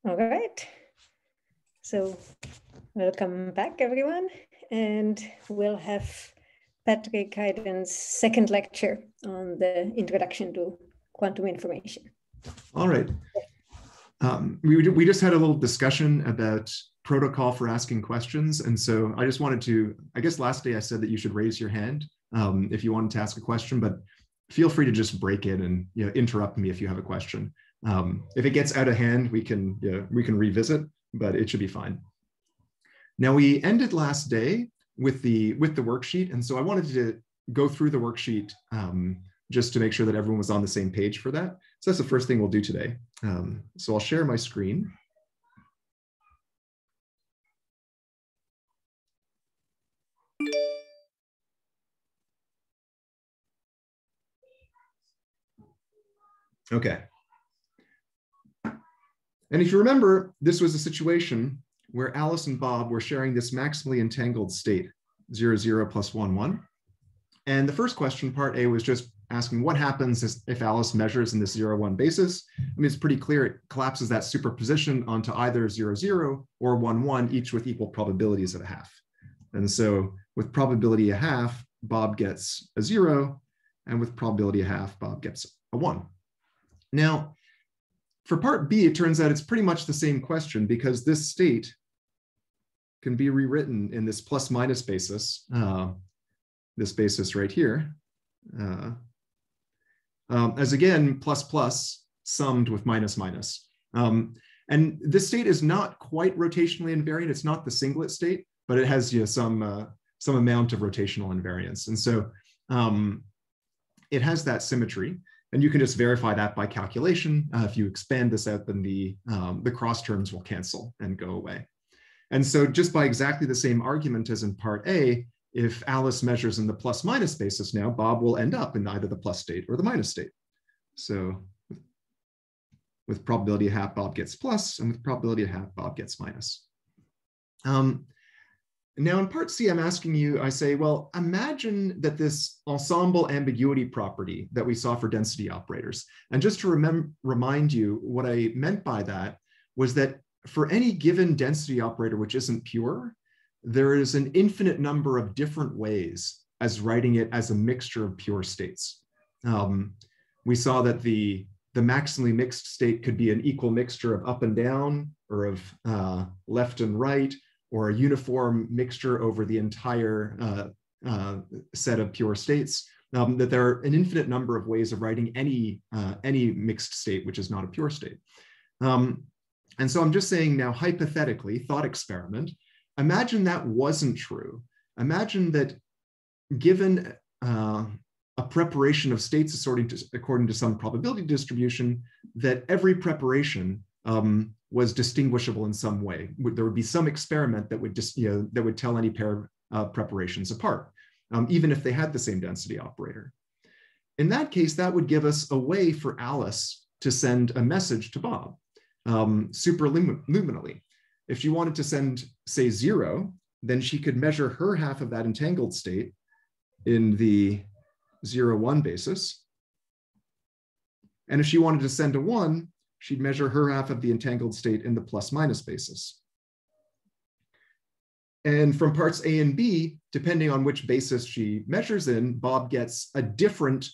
All right. So welcome back, everyone. And we'll have Patrick Hayden's second lecture on the introduction to quantum information. All right. We just had a little discussion about protocol for asking questions. And so I just wanted to, I guess last day I said that you should raise your hand if you wanted to ask a question, but feel free to just break in and interrupt me if you have a question. If it gets out of hand, we can revisit, but it should be fine. Now we ended last day with the worksheet, and so I wanted to go through the worksheet just to make sure that everyone was on the same page for that. So that's the first thing we'll do today. So I'll share my screen. Okay. And if you remember, this was a situation where Alice and Bob were sharing this maximally entangled state, 0, 0 plus 1, 1. And the first question, part A, was just asking what happens if Alice measures in this 0, 1 basis. I mean, it's pretty clear it collapses that superposition onto either 0, 0 or 1, 1, each with equal probabilities of a half. And so with probability a half, Bob gets a 0, and with probability a half, Bob gets a 1. Now, for part B, it turns out it's pretty much the same question because this state can be rewritten in this plus minus basis, this basis right here, as again, plus plus summed with minus minus. And this state is not quite rotationally invariant. It's not the singlet state, but it has some amount of rotational invariance. And so it has that symmetry. And you can just verify that by calculation. If you expand this out, then the cross terms will cancel and go away. And so just by exactly the same argument as in part A, if Alice measures in the plus minus basis now, Bob will end up in either the plus state or the minus state. So with probability a half, Bob gets plus, and with probability a half, Bob gets minus. Now in part C, I'm asking you, I say, well, imagine that this ensemble ambiguity property that we saw for density operators. And just to remind you, what I meant by that was that for any given density operator which isn't pure, there is an infinite number of different ways as writing it as a mixture of pure states. We saw that the maximally mixed state could be an equal mixture of up and down, or of left and right, or a uniform mixture over the entire set of pure states, that there are an infinite number of ways of writing any mixed state, which is not a pure state. And so I'm just saying now, hypothetically, thought experiment, imagine that wasn't true. Imagine that given a preparation of states according to some probability distribution, that every preparation was distinguishable in some way. There would be some experiment that would just, that would tell any pair of preparations apart, even if they had the same density operator. In that case, that would give us a way for Alice to send a message to Bob superluminally. If she wanted to send, say, 0, then she could measure her half of that entangled state in the 0, 1 basis. And if she wanted to send a 1, she'd measure her half of the entangled state in the plus minus basis. And from parts A and B, depending on which basis she measures in, Bob gets a different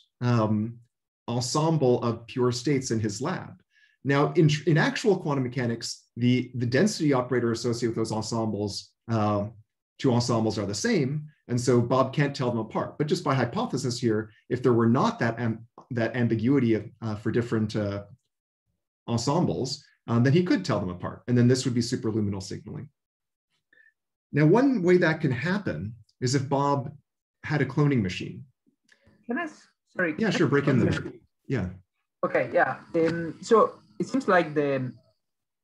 ensemble of pure states in his lab. Now, in actual quantum mechanics, the density operator associated with those ensembles, two ensembles are the same, and so Bob can't tell them apart. But just by hypothesis here, if there were not that ambiguity for different ensembles, then he could tell them apart, and then this would be superluminal signaling. Now, one way that can happen is if Bob had a cloning machine. Can I, sorry. Yeah, sure, break in there. Yeah. Okay, yeah. So it seems like the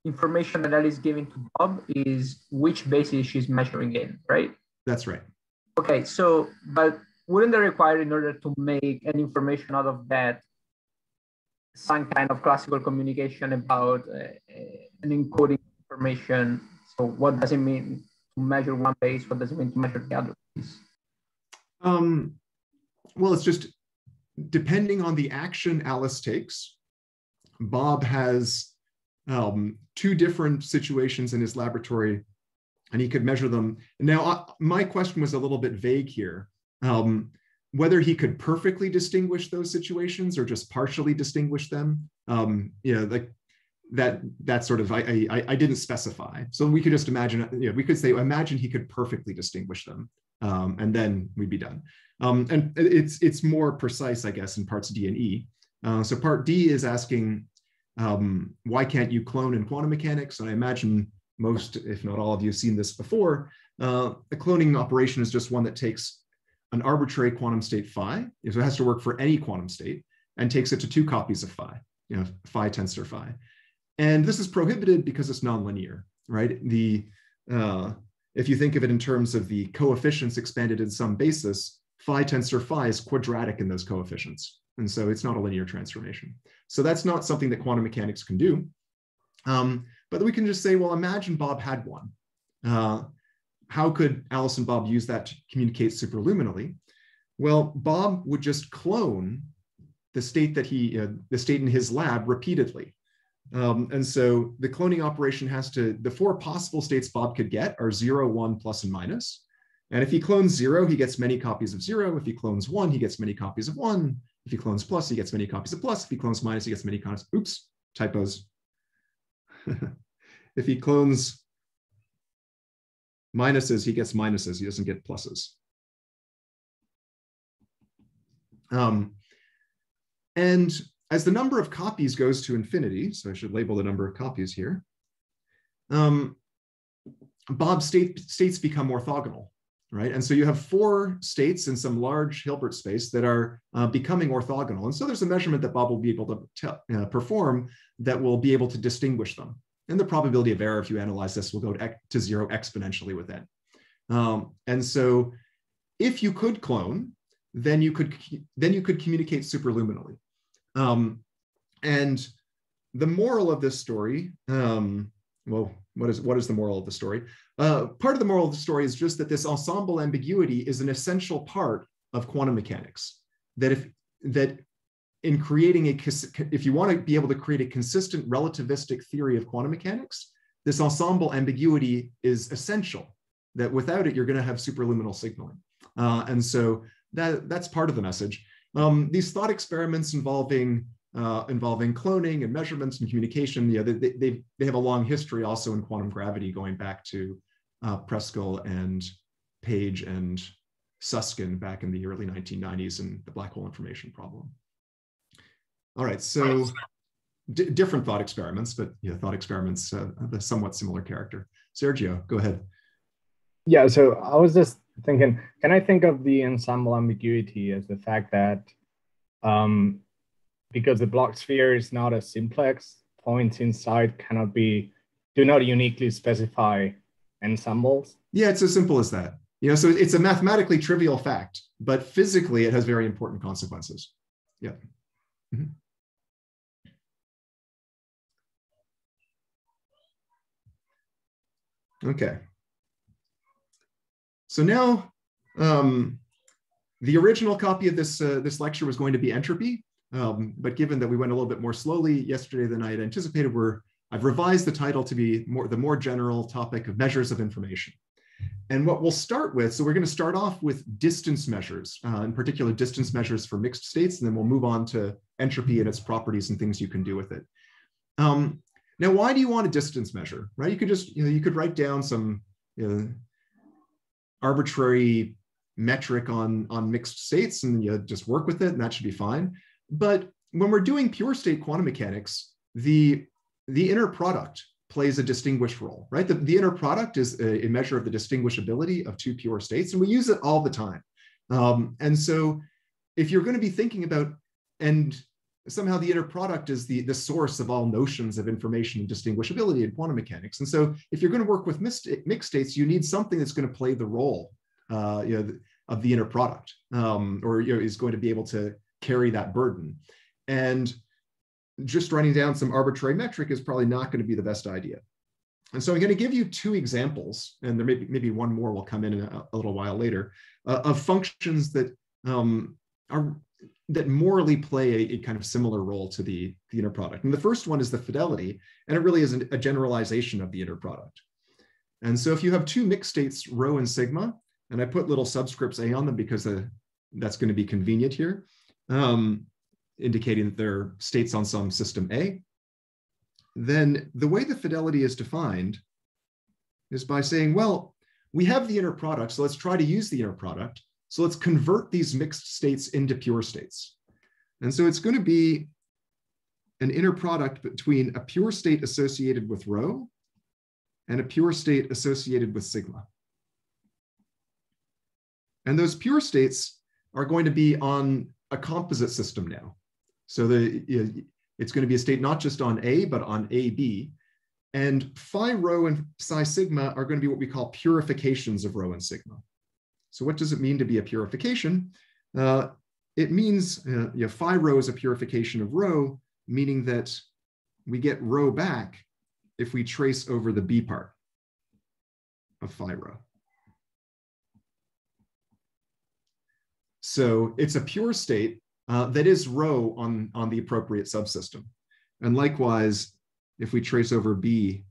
information that Alice is giving to Bob is which basis she's measuring in, right? That's right. Okay, so, but wouldn't they require, in order to make an information out of that, some kind of classical communication about an encoding information? So what does it mean to measure one base? What does it mean to measure the other base? Well, it's just depending on the action Alice takes, Bob has two different situations in his laboratory, and he could measure them. Now, my question was a little bit vague here, whether he could perfectly distinguish those situations or just partially distinguish them. Like that sort of, I didn't specify. So we could just imagine, we could say, imagine he could perfectly distinguish them, and then we'd be done. And it's more precise, I guess, in parts D and E. So part D is asking, why can't you clone in quantum mechanics? And I imagine most, if not all of you, have seen this before. A cloning operation is just one that takes an arbitrary quantum state phi, so it has to work for any quantum state, and takes it to two copies of phi, phi tensor phi. And this is prohibited because it's nonlinear, right? If you think of it in terms of the coefficients expanded in some basis, phi tensor phi is quadratic in those coefficients. And so it's not a linear transformation. So that's not something that quantum mechanics can do. But we can just say, well, imagine Bob had one. How could Alice and Bob use that to communicate superluminally? Well, Bob would just clone the state that the state in his lab repeatedly. And so the cloning operation has to, the four possible states Bob could get are 0, 1, plus, and minus. And if he clones 0, he gets many copies of 0. If he clones 1, he gets many copies of 1. If he clones plus, he gets many copies of plus. If he clones minus, he gets many copies. Oops, typos. If he clones minuses, he gets minuses. He doesn't get pluses. And as the number of copies goes to infinity, so I should label the number of copies here, Bob's states become orthogonal, right? And so you have 4 states in some large Hilbert space that are becoming orthogonal. And so there's a measurement that Bob will be able to perform that will be able to distinguish them. And the probability of error, if you analyze this, will go to 0 exponentially with n. And so if you could clone, then you could communicate superluminally. And the moral of this story, well, what is the moral of the story? Part of the moral of the story is just that this ensemble ambiguity is an essential part of quantum mechanics. That in creating if you want to be able to create a consistent relativistic theory of quantum mechanics, this ensemble ambiguity is essential. That without it, you're going to have superluminal signaling. And so that's part of the message. These thought experiments involving cloning and measurements and communication, they have a long history also in quantum gravity, going back to Preskill and Page and Susskind back in the early 1990s and the black hole information problem. All right, so different thought experiments, but thought experiments of a somewhat similar character. Sergio, go ahead. Yeah, so I was just thinking, can I think of the ensemble ambiguity as the fact that because the block sphere is not a simplex, points inside do not uniquely specify ensembles? Yeah, it's as simple as that. So it's a mathematically trivial fact, but physically it has very important consequences. Yeah. Mm-hmm. Okay. So now, the original copy of this lecture was going to be entropy, but given that we went a little bit more slowly yesterday than I had anticipated, I've revised the title to be the more general topic of measures of information. And what we'll start with, so we're going to start off with distance measures, in particular distance measures for mixed states, and then we'll move on to entropy and its properties and things you can do with it. Now, why do you want a distance measure, right? You could just, you could write down some arbitrary metric on mixed states and you just work with it and that should be fine. But when we're doing pure state quantum mechanics, the inner product plays a distinguished role, right? The inner product is a measure of the distinguishability of two pure states, and we use it all the time. And so if you're going to be thinking about, and somehow the inner product is the source of all notions of information and distinguishability in quantum mechanics. And so if you're going to work with mixed states, you need something that's going to play the role of the inner product, or is going to be able to carry that burden. And just writing down some arbitrary metric is probably not going to be the best idea. And so I'm going to give you two examples, and there maybe one more will come in a little while later, of functions that are that morally play a kind of similar role to the inner product. And the first one is the fidelity, and it really is a generalization of the inner product. And so if you have two mixed states, rho and sigma, and I put little subscripts A on them because that's going to be convenient here, indicating that they're states on some system A, then the way the fidelity is defined is by saying, well, we have the inner product, so let's try to use the inner product. So let's convert these mixed states into pure states. And so it's going to be an inner product between a pure state associated with rho and a pure state associated with sigma. And those pure states are going to be on a composite system now. So it's going to be a state not just on A, but on AB. And phi rho and psi sigma are going to be what we call purifications of rho and sigma. So what does it mean to be a purification? It means phi rho is a purification of rho, meaning that we get rho back if we trace over the B part of phi rho. So it's a pure state that is rho on the appropriate subsystem. And likewise, if we trace over B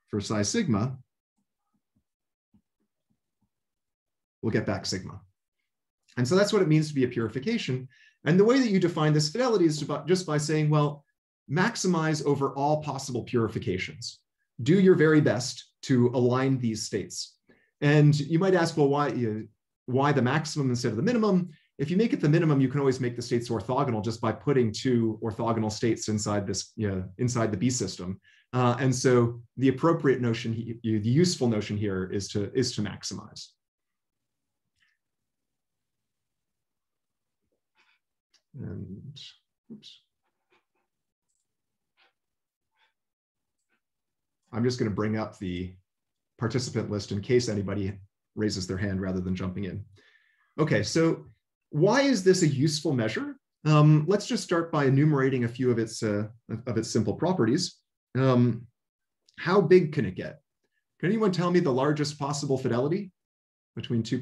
for psi sigma, we'll get back sigma. And so that's what it means to be a purification. And the way that you define this fidelity is just by saying, well, maximize over all possible purifications. Do your very best to align these states. And you might ask, well, why the maximum instead of the minimum? If you make it the minimum, you can always make the states orthogonal just by putting two orthogonal states inside this, inside the B system. And so the appropriate notion, the useful notion here is to maximize. And oops. I'm just going to bring up the participant list in case anybody raises their hand rather than jumping in. Okay, so why is this a useful measure? Let's just start by enumerating a few of its simple properties. How big can it get? Can anyone tell me the largest possible fidelity between two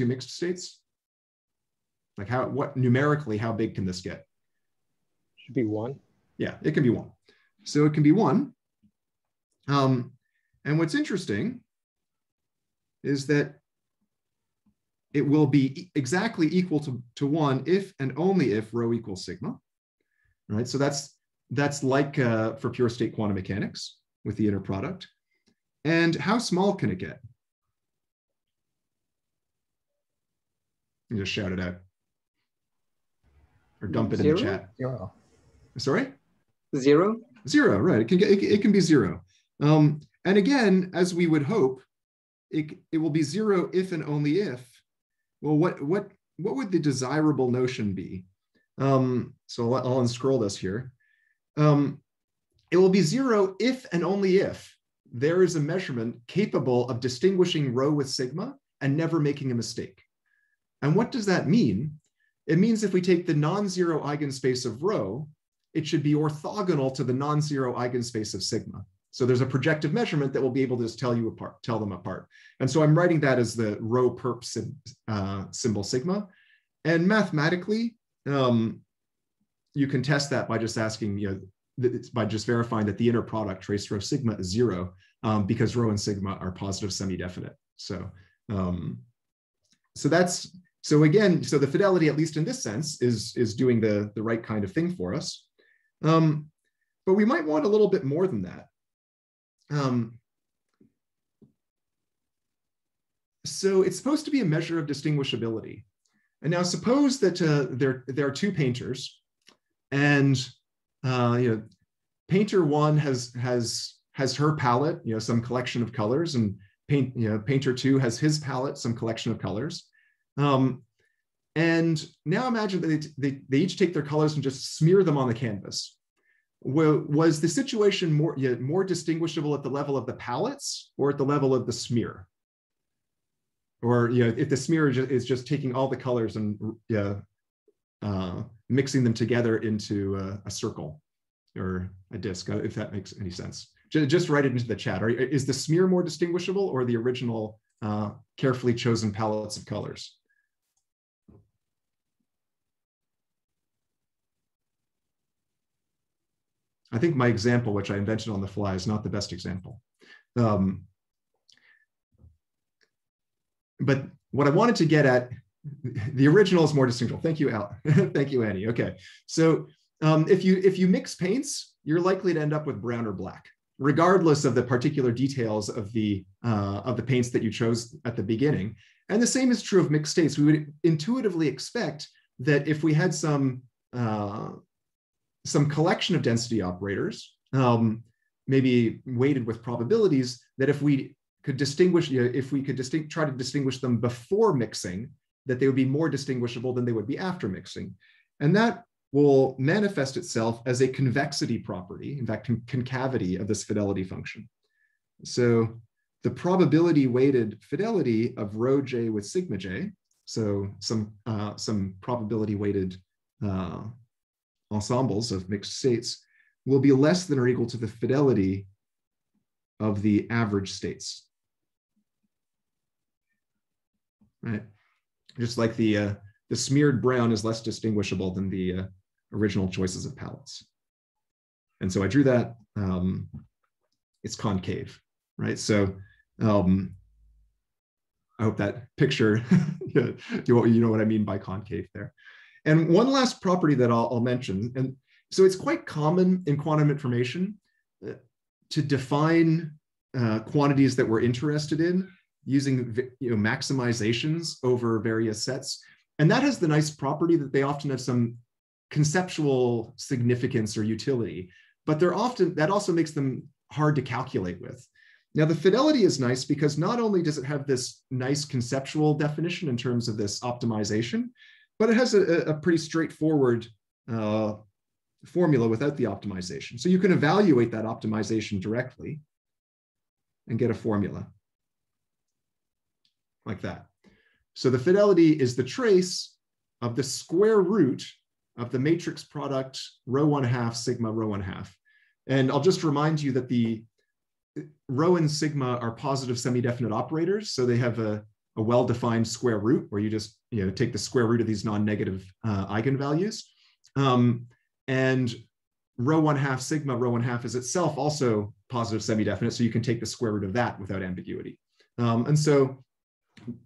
mixed states? Like numerically, how big can this get? Should be 1. Yeah, it can be 1. So it can be 1. And what's interesting is that it will be exactly equal to 1 if and only if rho equals sigma, right? So that's like for pure state quantum mechanics with the inner product. And how small can it get? You just shout it out. Or dump it in the chat. 0. Sorry? 0. 0, right? It can be 0. And again, as we would hope, it will be 0 if and only if. Well, what would the desirable notion be? So I'll unscroll this here. It will be 0 if and only if there is a measurement capable of distinguishing rho with sigma and never making a mistake. And what does that mean? It means if we take the non-zero eigenspace of rho, it should be orthogonal to the non-zero eigenspace of sigma. So there's a projective measurement that will be able to just tell them apart. And so I'm writing that as the rho perp symbol sigma. And mathematically, you can test that by just asking, by just verifying that the inner product trace rho sigma is 0, because rho and sigma are positive semi-definite. So, so again, so the fidelity, at least in this sense, is doing the right kind of thing for us. But we might want a little bit more than that. So it's supposed to be a measure of distinguishability. And now suppose that there are two painters, and painter 1 has her palette, some collection of colors, and painter 2 has his palette, some collection of colors. And now imagine that they each take their colors and just smear them on the canvas. Was the situation more distinguishable at the level of the palettes or at the level of the smear? Or if the smear is just taking all the colors and mixing them together into a circle or a disc, if that makes any sense. Just write it into the chat. Is the smear more distinguishable or the original carefully chosen palettes of colors? I think my example, which I invented on the fly, is not the best example. But what I wanted to get at, the original is more distinguishable. Thank you, Al. Thank you, Annie. Okay, so if you mix paints, you're likely to end up with brown or black, regardless of the particular details of the paints that you chose at the beginning. And the same is true of mixed states. We would intuitively expect that if we had some collection of density operators, maybe weighted with probabilities, that if we could distinguish, try to distinguish them before mixing, that they would be more distinguishable than they would be after mixing. And that will manifest itself as a convexity property, in fact, concavity of this fidelity function. So the probability weighted fidelity of rho j with sigma j, so some probability weighted ensembles of mixed states, will be less than or equal to the fidelity of the average states. Right? Just like the smeared brown is less distinguishable than the original choices of palettes. And so I drew that, it's concave, right? So I hope that picture, you know what I mean by concave there. And one last property that I'll mention, and so it's quite common in quantum information to define quantities that we're interested in using maximizations over various sets. And that has the nice property that they often have some conceptual significance or utility, but that also makes them hard to calculate with. Now, the fidelity is nice because not only does it have this nice conceptual definition in terms of this optimization, but it has a pretty straightforward formula without the optimization. So you can evaluate that optimization directly and get a formula like that. So the fidelity is the trace of the square root of the matrix product rho 1/2 sigma rho 1/2. And I'll just remind you that the rho and sigma are positive semi-definite operators. So they have a well-defined square root where you just take the square root of these non-negative eigenvalues. And rho 1/2 sigma rho 1/2 is itself also positive semi-definite. So you can take the square root of that without ambiguity. And so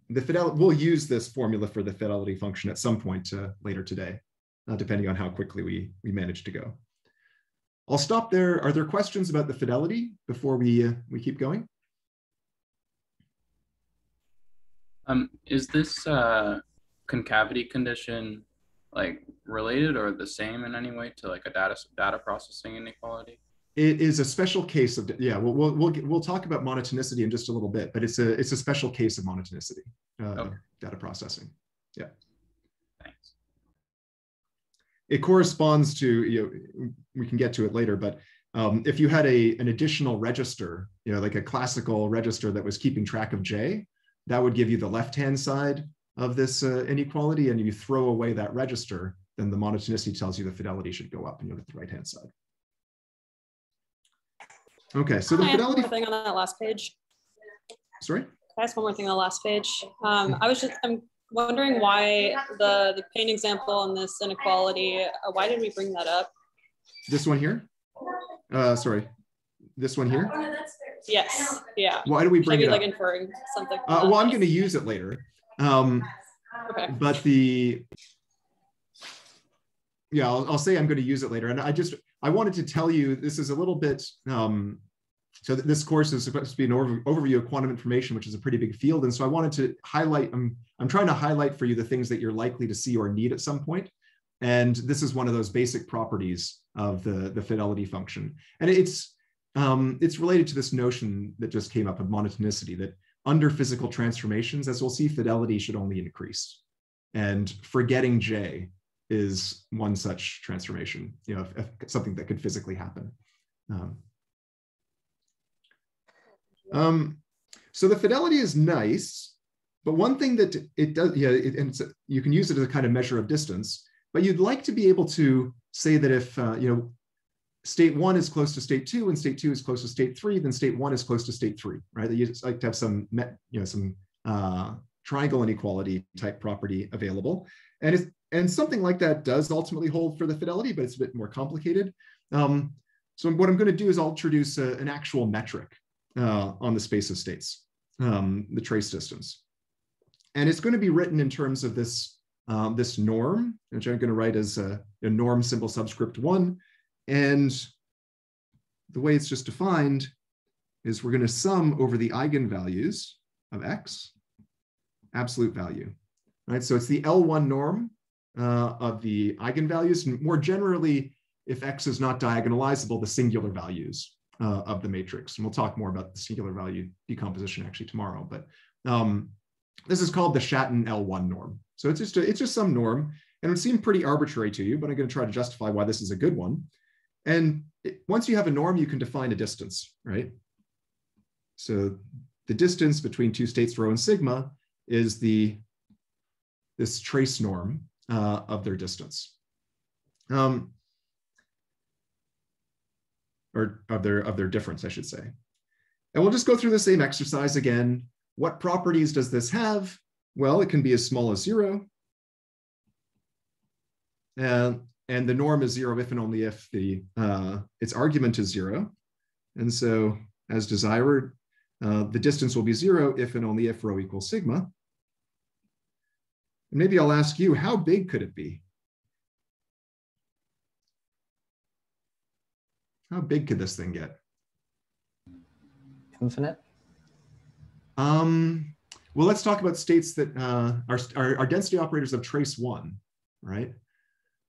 the fidelity, we'll use this formula for the fidelity function at some point later today, depending on how quickly we manage to go. I'll stop there. Are there questions about the fidelity before we keep going? Is this concavity condition like related or the same in any way to like a data processing inequality? It is a special case of, yeah, we'll talk about monotonicity in just a little bit, but it's a special case of monotonicity, okay. Data processing. Yeah. Thanks. It corresponds to, we can get to it later, but if you had an additional register, like a classical register that was keeping track of J, that would give you the left-hand side of this inequality, and you throw away that register, then the monotonicity tells you the fidelity should go up and you'll get the right-hand side. Okay, so the fidelity thing on that last page. Sorry? Can I ask one more thing on the last page? I'm wondering why the pain example and this inequality, why did we bring that up? This one here? Sorry, this one here? Yes, yeah. Why do we bring it up? Like inferring something. Well, I'm going to use it later. Okay. But I'll say I'm going to use it later. And I wanted to tell you, this is a little bit, so this course is supposed to be an overview of quantum information, which is a pretty big field. And so I wanted to highlight, I'm trying to highlight for you the things that you're likely to see or need at some point. And this is one of those basic properties of the fidelity function. And it's related to this notion that just came up of monotonicity, that under physical transformations, as we'll see, fidelity should only increase. And forgetting J is one such transformation, if something that could physically happen. So the fidelity is nice, but one thing that it does, you can use it as a kind of measure of distance, but you'd like to be able to say that if, state 1 is close to state 2 and state 2 is close to state 3, then state 1 is close to state 3, right? That you just like to have some, triangle inequality type property available. And something like that does ultimately hold for the fidelity, but it's a bit more complicated. So what I'm going to do is I'll introduce an actual metric on the space of states, the trace distance. And it's going to be written in terms of this, this norm, which I'm going to write as a norm symbol subscript 1. And the way it's just defined is we're going to sum over the eigenvalues of x, absolute value. Right? So it's the L1 norm of the eigenvalues, and more generally, if x is not diagonalizable, the singular values of the matrix. And we'll talk more about the singular value decomposition actually tomorrow. But this is called the Schatten L1 norm. So it's just some norm, and it would seem pretty arbitrary to you, but I'm going to try to justify why this is a good one. And once you have a norm, you can define a distance, right? So the distance between two states, rho and sigma, is this trace norm of their distance, or of their difference, I should say. And we'll just go through the same exercise again. What properties does this have? Well, it can be as small as 0. And the norm is 0 if and only if its argument is 0. And so as desired, the distance will be 0 if and only if rho equals sigma. And maybe I'll ask you, how big could it be? How big could this thing get? Infinite? Well, let's talk about states that are density operators of trace 1, right?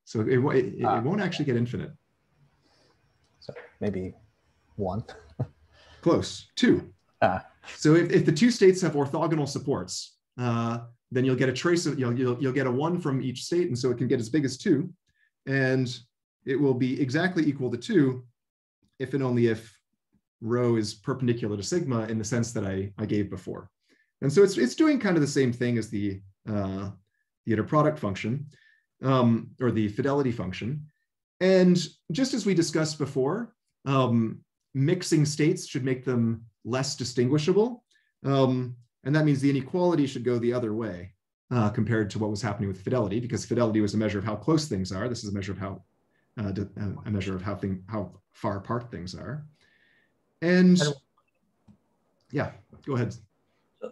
So it won't actually get infinite. So maybe 1. Close, 2. So if the two states have orthogonal supports, then you'll get a trace of, you'll get a 1 from each state, and so it can get as big as 2, and it will be exactly equal to 2 if and only if rho is perpendicular to sigma in the sense that I gave before. And so it's doing kind of the same thing as the inner product function, or the fidelity function. And just as we discussed before, mixing states should make them less distinguishable. And that means the inequality should go the other way compared to what was happening with fidelity, because fidelity was a measure of how close things are. This is a measure of how far apart things are. And yeah, go ahead. So,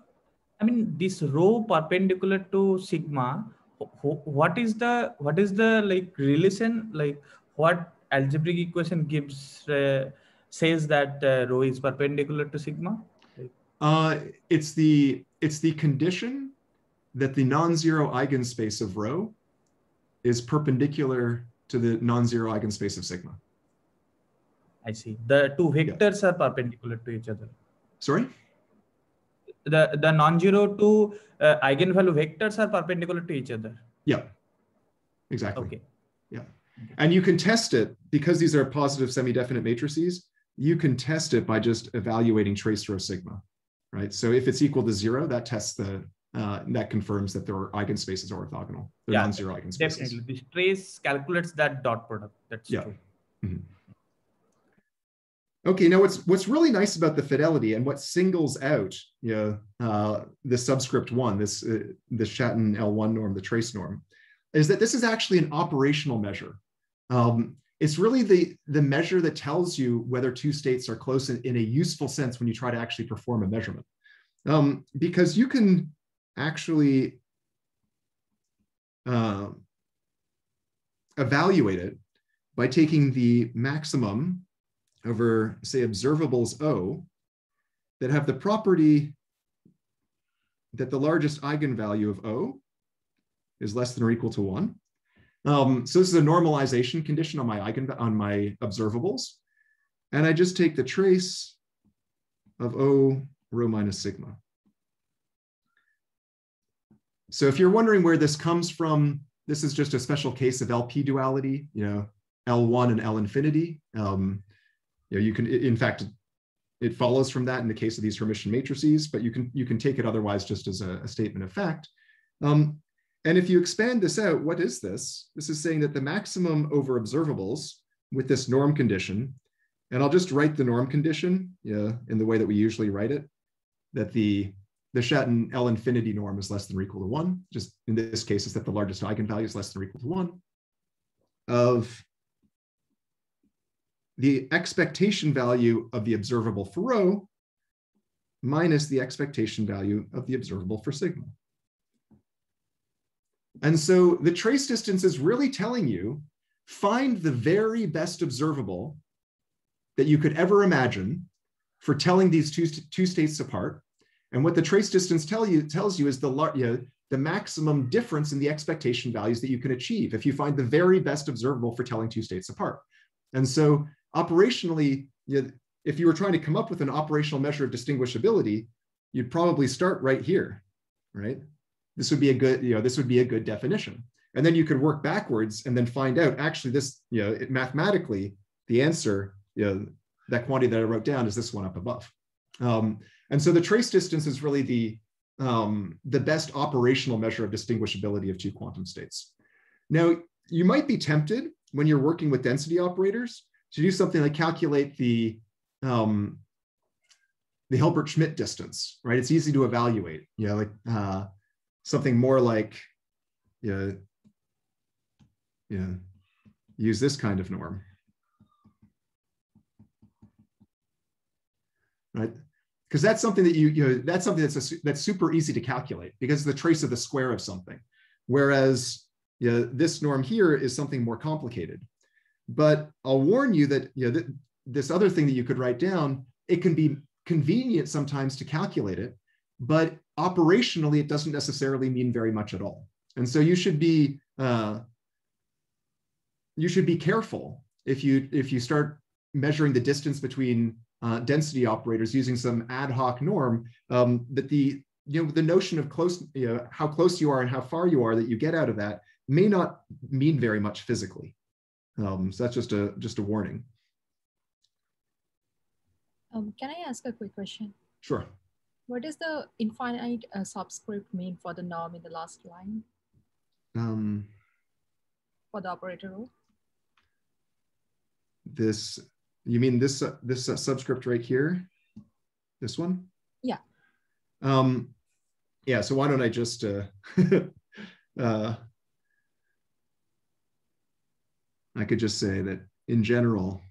I mean, this rho perpendicular to sigma, what is the like relation, like what algebraic equation gives says that rho is perpendicular to sigma? It's the condition that the non-zero eigenspace of rho is perpendicular to the non-zero eigenspace of sigma. I see. The two vectors are perpendicular to each other. Sorry? The non-zero two eigenvalue vectors are perpendicular to each other. Yeah, exactly. Okay. Yeah. And you can test it, because these are positive semi-definite matrices, you can test it by just evaluating trace rho sigma, right? So if it's equal to 0, that tests that confirms that their eigenspaces are orthogonal. They're non-zero eigenspaces. Definitely. This trace calculates that dot product. That's true. Mm-hmm. Okay, now what's really nice about the fidelity and what singles out the subscript 1, this Schatten L1 norm, the trace norm, is that this is actually an operational measure. It's really the measure that tells you whether two states are close in a useful sense when you try to actually perform a measurement. Because you can actually evaluate it by taking the maximum over, say, observables O that have the property that the largest eigenvalue of O is less than or equal to 1. So this is a normalization condition on my observables. And I just take the trace of O rho minus sigma. So if you're wondering where this comes from, this is just a special case of LP duality, L1 and L infinity. You can, in fact, it follows from that in the case of these Hermitian matrices, but you can take it otherwise just as a statement of fact. And if you expand this out, what is this? This is saying that the maximum over observables with this norm condition, and I'll just write the norm condition in the way that we usually write it, that the Schatten L infinity norm is less than or equal to 1. Just in this case, is that the largest eigenvalue is less than or equal to 1 of the expectation value of the observable for rho minus the expectation value of the observable for sigma. And so the trace distance is really telling you, find the very best observable that you could ever imagine for telling these two states apart. And what the trace distance tells you is the maximum difference in the expectation values that you can achieve if you find the very best observable for telling two states apart. And so operationally, if you were trying to come up with an operational measure of distinguishability, you'd probably start right here, right? This would be a good, this would be a good definition. And then you could work backwards and then find out, actually this, mathematically, the answer, that quantity that I wrote down is this one up above. And so the trace distance is really the best operational measure of distinguishability of two quantum states. Now, you might be tempted when you're working with density operators to do something like calculate the Hilbert-Schmidt distance, right? It's easy to evaluate, something more like, use this kind of norm, right? Because that's something that that's something that's super easy to calculate because it's the trace of the square of something. Whereas this norm here is something more complicated. But I'll warn you that this other thing that you could write down, it can be convenient sometimes to calculate it, but operationally it doesn't necessarily mean very much at all. And so you should be careful if you start measuring the distance between density operators using some ad hoc norm, that the notion of close, how close you are and how far you are that you get out of that may not mean very much physically. So that's just a warning. Can I ask a quick question? Sure. What does the infinite subscript mean for the norm in the last line? For the operator rule? You mean this subscript right here? This one? Yeah. Yeah, so why don't I just, I could just say that in general,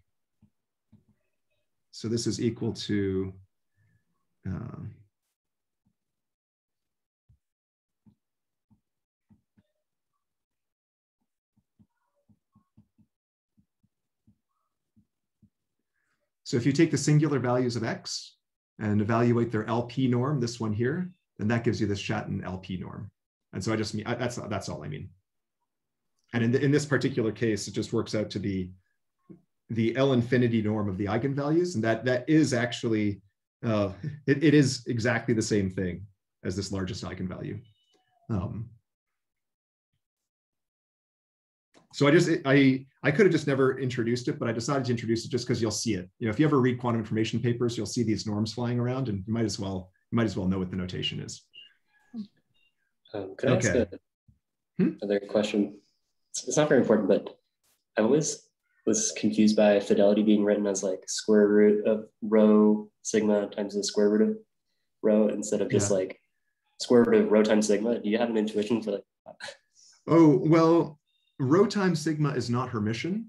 so this is equal to, so if you take the singular values of x and evaluate their LP norm, this one here, then that gives you this Schatten LP norm. And so I just mean, that's all I mean. And in this particular case, it just works out to be the L infinity norm of the eigenvalues. And that is actually, it is exactly the same thing as this largest eigenvalue. So I could have just never introduced it, but I decided to introduce it just because you'll see it. If you ever read quantum information papers, you'll see these norms flying around, and you might as well know what the notation is. Could I ask another question? It's not very important, but I always was confused by fidelity being written as like square root of rho sigma times the square root of rho instead of just like square root of rho times sigma. Do you have an intuition for like that? Oh, well, rho times sigma is not Hermitian.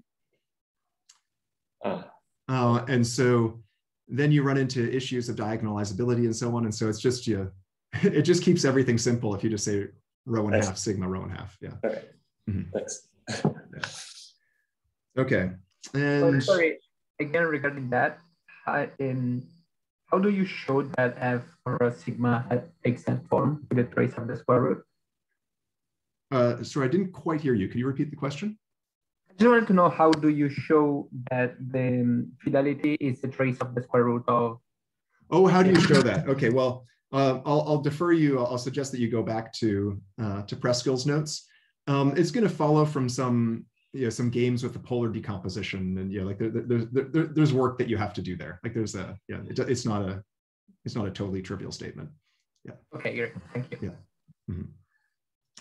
And so then you run into issues of diagonalizability and so on. And so it's just, it just keeps everything simple if you just say rho and a half, sigma, rho and a half. Yeah. Okay. Thanks. Okay. And sorry, again, regarding that, how do you show that f or a sigma takes that form with the trace of the square root? Sorry, I didn't quite hear you. Could you repeat the question? I just wanted to know, how do you show that the fidelity is the trace of the square root of? Oh, how do you show that? Okay, well, I'll defer you. I'll suggest that you go back to Preskill's notes. It's going to follow from some games with the polar decomposition, and like there's work that you have to do there. Like there's it's not a totally trivial statement. Yeah. Okay, great. Thank you. Yeah.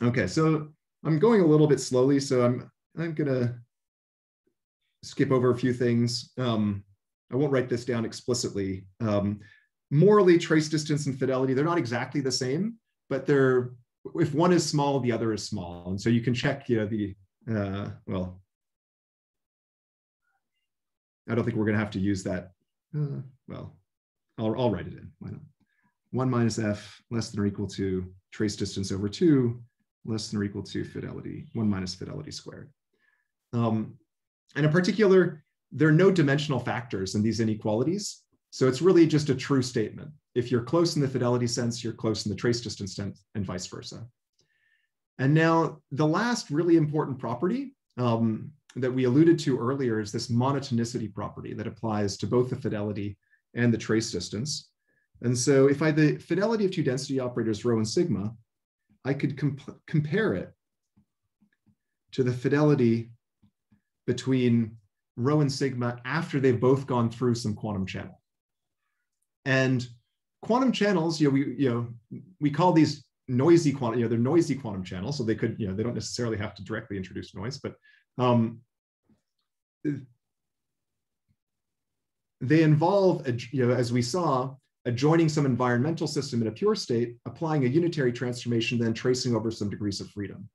Okay, so I'm going a little bit slowly, so I'm gonna skip over a few things. I won't write this down explicitly. Morally, trace distance and fidelity, they're not exactly the same, but they're, if one is small, the other is small. And so you can check, I don't think we're going to have to use that. Well, I'll write it in. Why not? 1 minus f less than or equal to trace distance over 2 less than or equal to fidelity, 1 minus fidelity squared. And in particular, there are no dimensional factors in these inequalities. So it's really just a true statement. If you're close in the fidelity sense, you're close in the trace distance sense, and vice versa. And now the last really important property that we alluded to earlier is this monotonicity property that applies to both the fidelity and the trace distance. And so if I had the fidelity of two density operators, rho and sigma, I could compare it to the fidelity between rho and sigma after they've both gone through some quantum channel. And quantum channels, we call these noisy quantum, they're noisy quantum channels, so they could, they don't necessarily have to directly introduce noise, but they involve, as we saw, adjoining some environmental system in a pure state, applying a unitary transformation, then tracing over some degrees of freedom.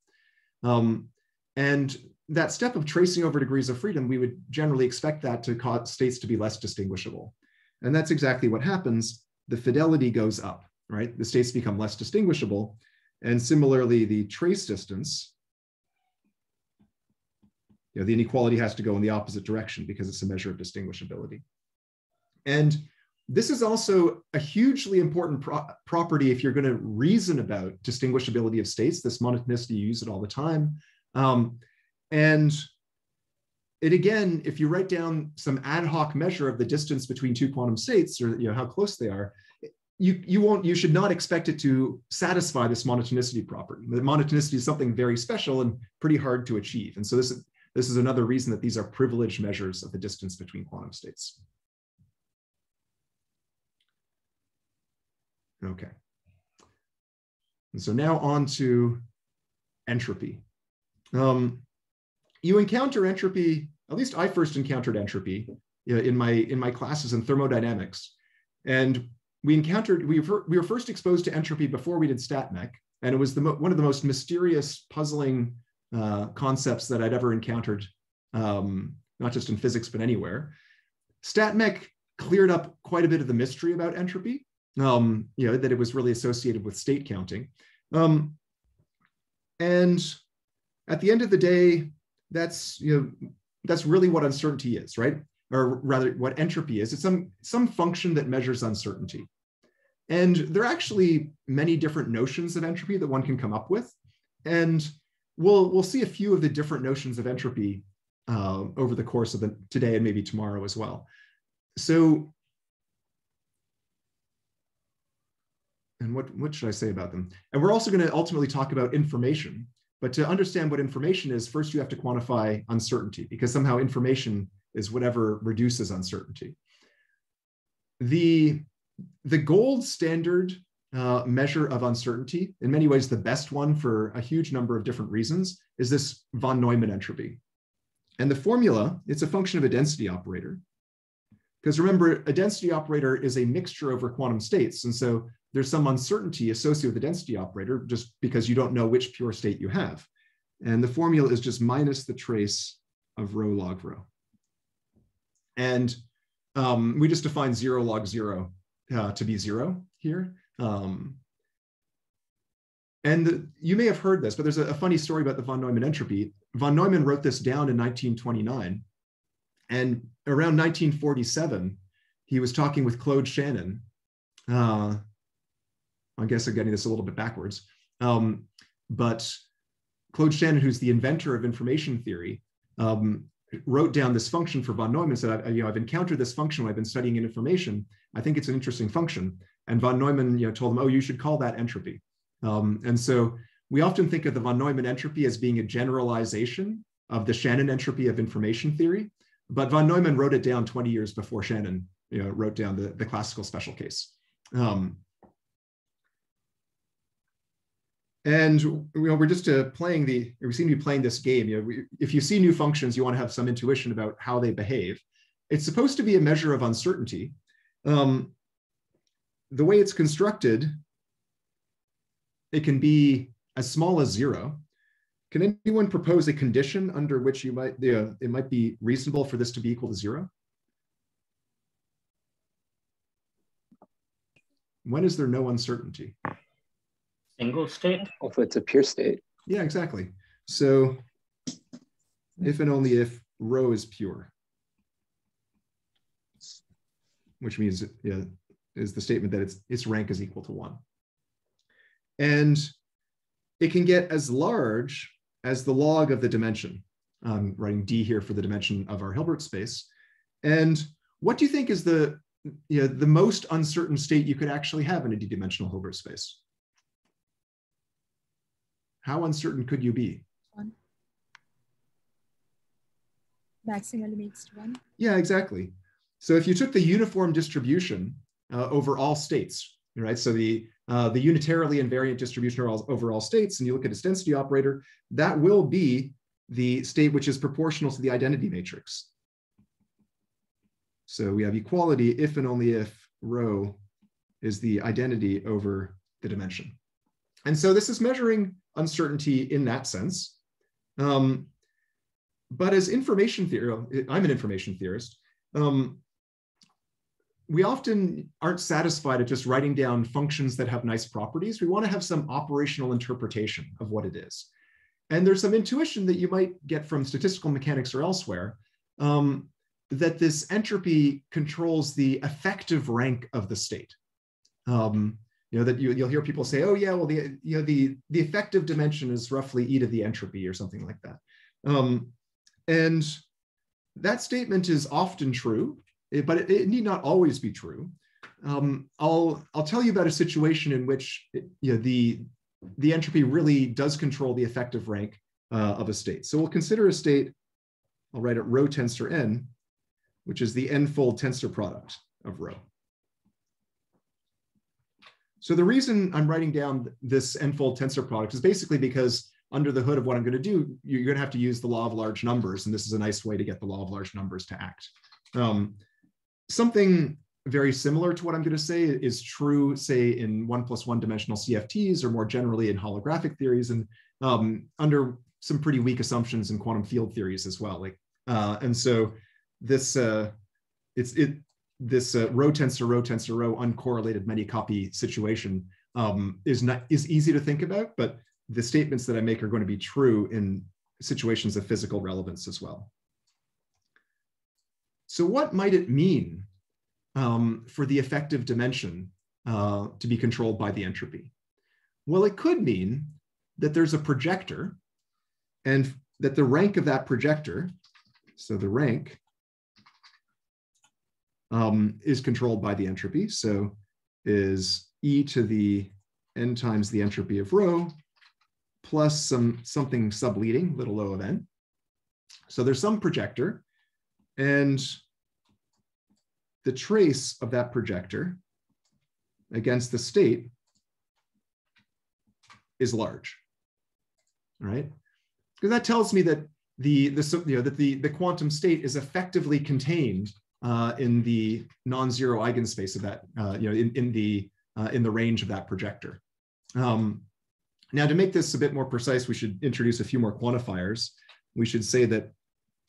And that step of tracing over degrees of freedom, we would generally expect that to cause states to be less distinguishable. And that's exactly what happens. The fidelity goes up, right? The states become less distinguishable. And similarly, the trace distance, the inequality has to go in the opposite direction because it's a measure of distinguishability. And this is also a hugely important property if you're going to reason about distinguishability of states. This monotonicity, you use it all the time. And it again, if you write down some ad hoc measure of the distance between two quantum states, or how close they are, you should not expect it to satisfy this monotonicity property. The monotonicity is something very special and pretty hard to achieve. And so this is another reason that these are privileged measures of the distance between quantum states. Okay. And so now on to entropy. You encounter entropy, at least I first encountered entropy in my classes in thermodynamics. And we were first exposed to entropy before we did StatMech. And it was one of the most mysterious, puzzling concepts that I'd ever encountered, not just in physics, but anywhere. StatMech cleared up quite a bit of the mystery about entropy. That it was really associated with state counting. And at the end of the day, that's really what uncertainty is, right? Or rather, what entropy is. It's some function that measures uncertainty. And there are actually many different notions of entropy that one can come up with. And we'll see a few of the different notions of entropy over the course of today and maybe tomorrow as well. So, and what should I say about them? And we're also going to ultimately talk about information. But to understand what information is, first you have to quantify uncertainty, because somehow information is whatever reduces uncertainty. The gold standard measure of uncertainty, in many ways the best one for a huge number of different reasons, is this von Neumann entropy. And the formula, it's a function of a density operator. Because remember, a density operator is a mixture over quantum states. And so there's some uncertainty associated with the density operator just because you don't know which pure state you have. And the formula is just minus the trace of rho log rho. And we just define 0 log 0 to be 0 here. And you may have heard this, but there's a funny story about the von Neumann entropy. Von Neumann wrote this down in 1929. And around 1947, he was talking with Claude Shannon. I guess I'm getting this a little bit backwards. But Claude Shannon, who's the inventor of information theory, wrote down this function for von Neumann and said, I've encountered this function when I've been studying in information. I think it's an interesting function. And von Neumann told him, oh, you should call that entropy. And so we often think of the von Neumann entropy as being a generalization of the Shannon entropy of information theory. But von Neumann wrote it down 20 years before Shannon wrote down the classical special case. And we're just we seem to be playing this game. If you see new functions, you want to have some intuition about how they behave. It's supposed to be a measure of uncertainty. The way it's constructed, it can be as small as 0. Can anyone propose a condition under which it might be reasonable for this to be equal to 0? When is there no uncertainty? Single state? If it's a pure state. Yeah, exactly. So if and only if rho is pure, which means is the statement that its rank is equal to 1. And it can get as large as the log of the dimension. I'm writing D here for the dimension of our Hilbert space. And what do you think is the most uncertain state you could actually have in a D-dimensional Hilbert space? How uncertain could you be? 1. Maximally makes 1. Yeah, exactly. So if you took the uniform distribution over all states, right? So the unitarily invariant distribution over all states, and you look at its density operator, that will be the state which is proportional to the identity matrix. So we have equality if and only if rho is the identity over the dimension. And so this is measuring uncertainty in that sense. But as information theory, I'm an information theorist, we often aren't satisfied at just writing down functions that have nice properties. We want to have some operational interpretation of what it is. And there's some intuition that you might get from statistical mechanics or elsewhere, that this entropy controls the effective rank of the state. That you'll hear people say, oh yeah, well the effective dimension is roughly e to the entropy or something like that. And that statement is often true, but it need not always be true. I'll tell you about a situation in which the entropy really does control the effective rank of a state. So we'll consider a state, I'll write it rho tensor n, which is the n-fold tensor product of rho. So the reason I'm writing down this n-fold tensor product is basically because under the hood of what I'm going to do, you're going to have to use the law of large numbers, and this is a nice way to get the law of large numbers to act. Something very similar to what I'm going to say is true, say, in 1+1 dimensional CFTs, or more generally in holographic theories, and under some pretty weak assumptions in quantum field theories as well. And so this this rho tensor rho uncorrelated many copy situation is easy to think about, but the statements that I make are going to be true in situations of physical relevance as well. So what might it mean for the effective dimension to be controlled by the entropy? Well, it could mean that there's a projector and that the rank of that projector, so the rank, is controlled by the entropy. So is e to the n times the entropy of rho plus something subleading, little o of n. So there's some projector, and the trace of that projector against the state is large, all right? Because that tells me that the quantum state is effectively contained in the non-zero eigenspace of that, in the range of that projector. Now, to make this a bit more precise, we should introduce a few more quantifiers. We should say that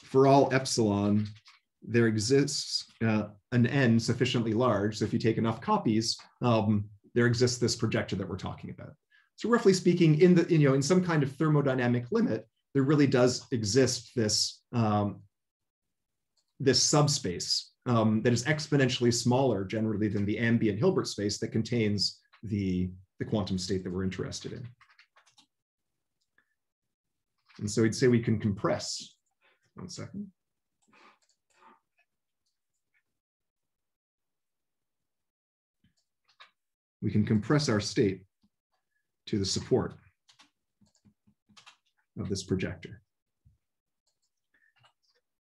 for all epsilon, there exists an n sufficiently large. So if you take enough copies, there exists this projector that we're talking about. So roughly speaking, in some kind of thermodynamic limit, there really does exist this this subspace that is exponentially smaller generally than the ambient Hilbert space that contains the quantum state that we're interested in. And so we'd say we can compress. 1 second. We can compress our state to the support of this projector.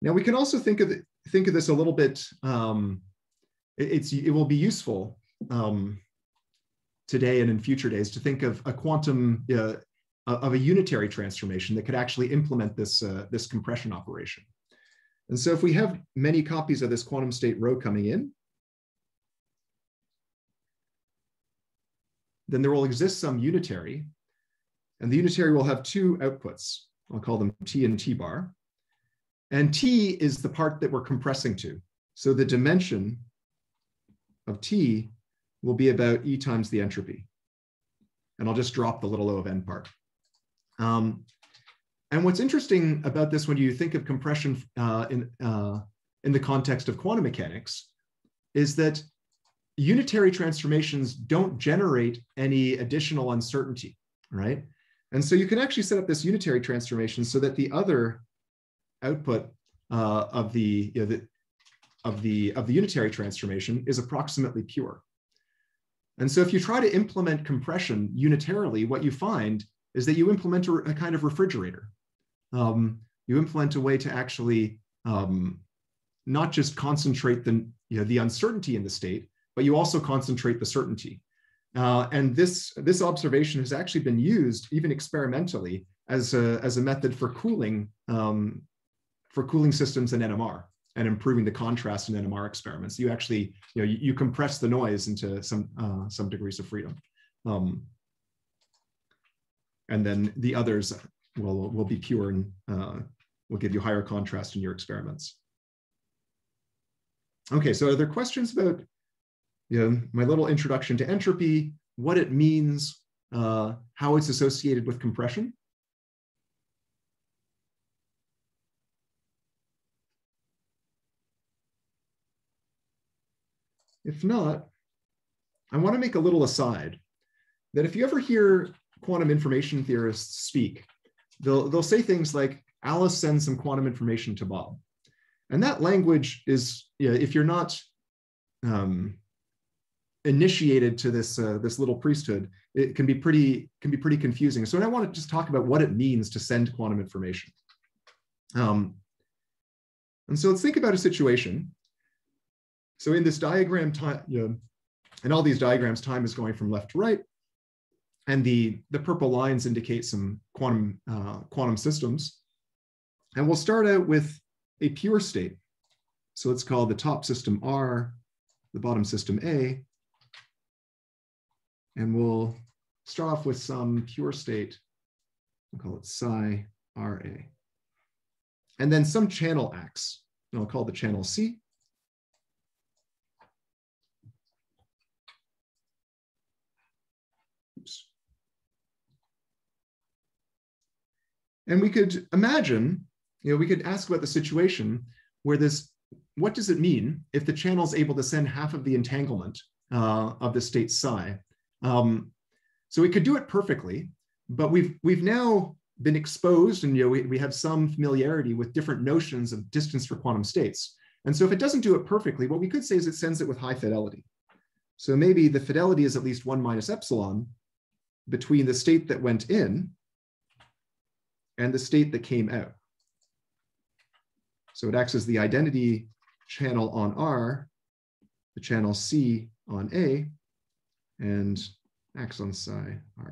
Now we can also think of this a little bit. It will be useful today and in future days to think of a quantum of a unitary transformation that could actually implement this this compression operation. And so if we have many copies of this quantum state rho coming in, then there will exist some unitary, and the unitary will have two outputs. I'll call them T and T bar. And T is the part that we're compressing to. So the dimension of T will be about E times the entropy. And I'll just drop the little o of n part. And what's interesting about this when you think of compression in the context of quantum mechanics is that unitary transformations don't generate any additional uncertainty, right? And so you can actually set up this unitary transformation so that the other output of the unitary transformation is approximately pure. And so if you try to implement compression unitarily, what you find is that you implement a kind of refrigerator. You implement a way to actually not just concentrate the uncertainty in the state, but you also concentrate the certainty. And this observation has actually been used even experimentally as a method for cooling systems in NMR and improving the contrast in NMR experiments. You actually, you compress the noise into some degrees of freedom. And then the others will be pure and will give you higher contrast in your experiments. Okay, so are there questions about my little introduction to entropy, what it means, how it's associated with compression? If not, I want to make a little aside that if you ever hear quantum information theorists speak, they'll say things like, Alice sends some quantum information to Bob. And that language is, if you're not initiated to this little priesthood, it can be pretty confusing. So I want to just talk about what it means to send quantum information. And so let's think about a situation. So in this diagram, in all these diagrams, time is going from left to right, and the purple lines indicate some quantum systems. And we'll start out with a pure state. So let's call the top system R, the bottom system A. And we'll start off with some pure state. We'll call it psi RA. And then some channel X. And I'll call the channel C. Oops. And we could imagine, we could ask about the situation where what does it mean if the channel is able to send half of the entanglement of the state psi? So we could do it perfectly, but we've now been exposed, and we have some familiarity with different notions of distance for quantum states. And so if it doesn't do it perfectly, what we could say is it sends it with high fidelity. So maybe the fidelity is at least 1 minus epsilon between the state that went in and the state that came out. So it acts as the identity channel on R, the channel C on A, and acts on psi RA.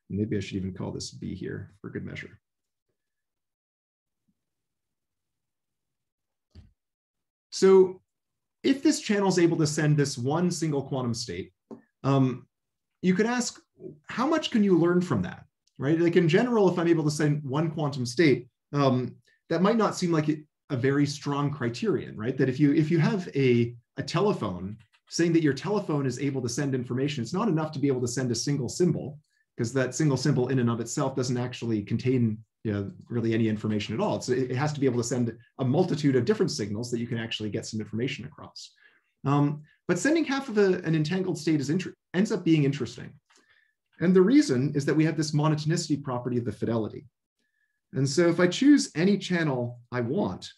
Maybe I should even call this B here for good measure. So if this channel is able to send this one single quantum state, you could ask, how much can you learn from that, right? Like in general, if I'm able to send one quantum state, that might not seem like a very strong criterion, right? That if you have a telephone, saying that your telephone is able to send information, it's not enough to be able to send a single symbol, because that single symbol in and of itself doesn't actually contain really any information at all. So it has to be able to send a multitude of different signals that you can actually get some information across. But sending half of an entangled state ends up being interesting. And the reason is that we have this monotonicity property of the fidelity. And so if I choose any channel I want,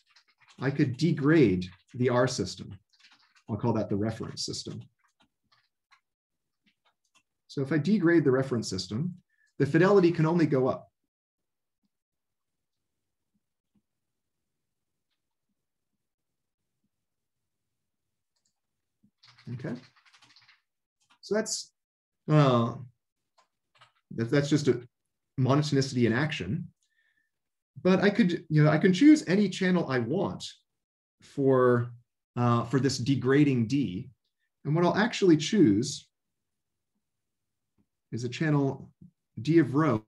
I could degrade the R system. I'll call that the reference system. So if I degrade the reference system, the fidelity can only go up. Okay. So that's just a monotonicity in action. But I could, I can choose any channel I want for this degrading D. And what I'll actually choose is a channel D of rho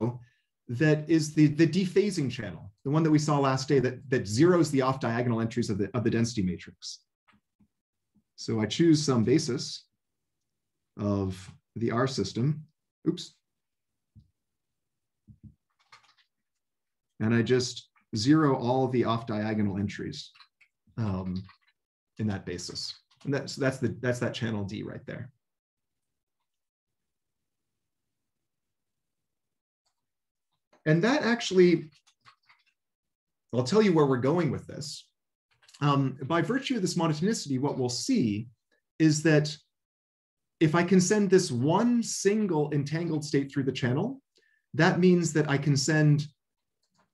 that is the dephasing channel, the one that we saw last day that zeroes the off-diagonal entries of the density matrix. So I choose some basis of the R system. Oops. And I just zero all the off-diagonal entries in that basis. And that's that channel D right there. And that actually, I'll tell you where we're going with this. By virtue of this monotonicity, what we'll see is that if I can send this one single entangled state through the channel, that means that I can send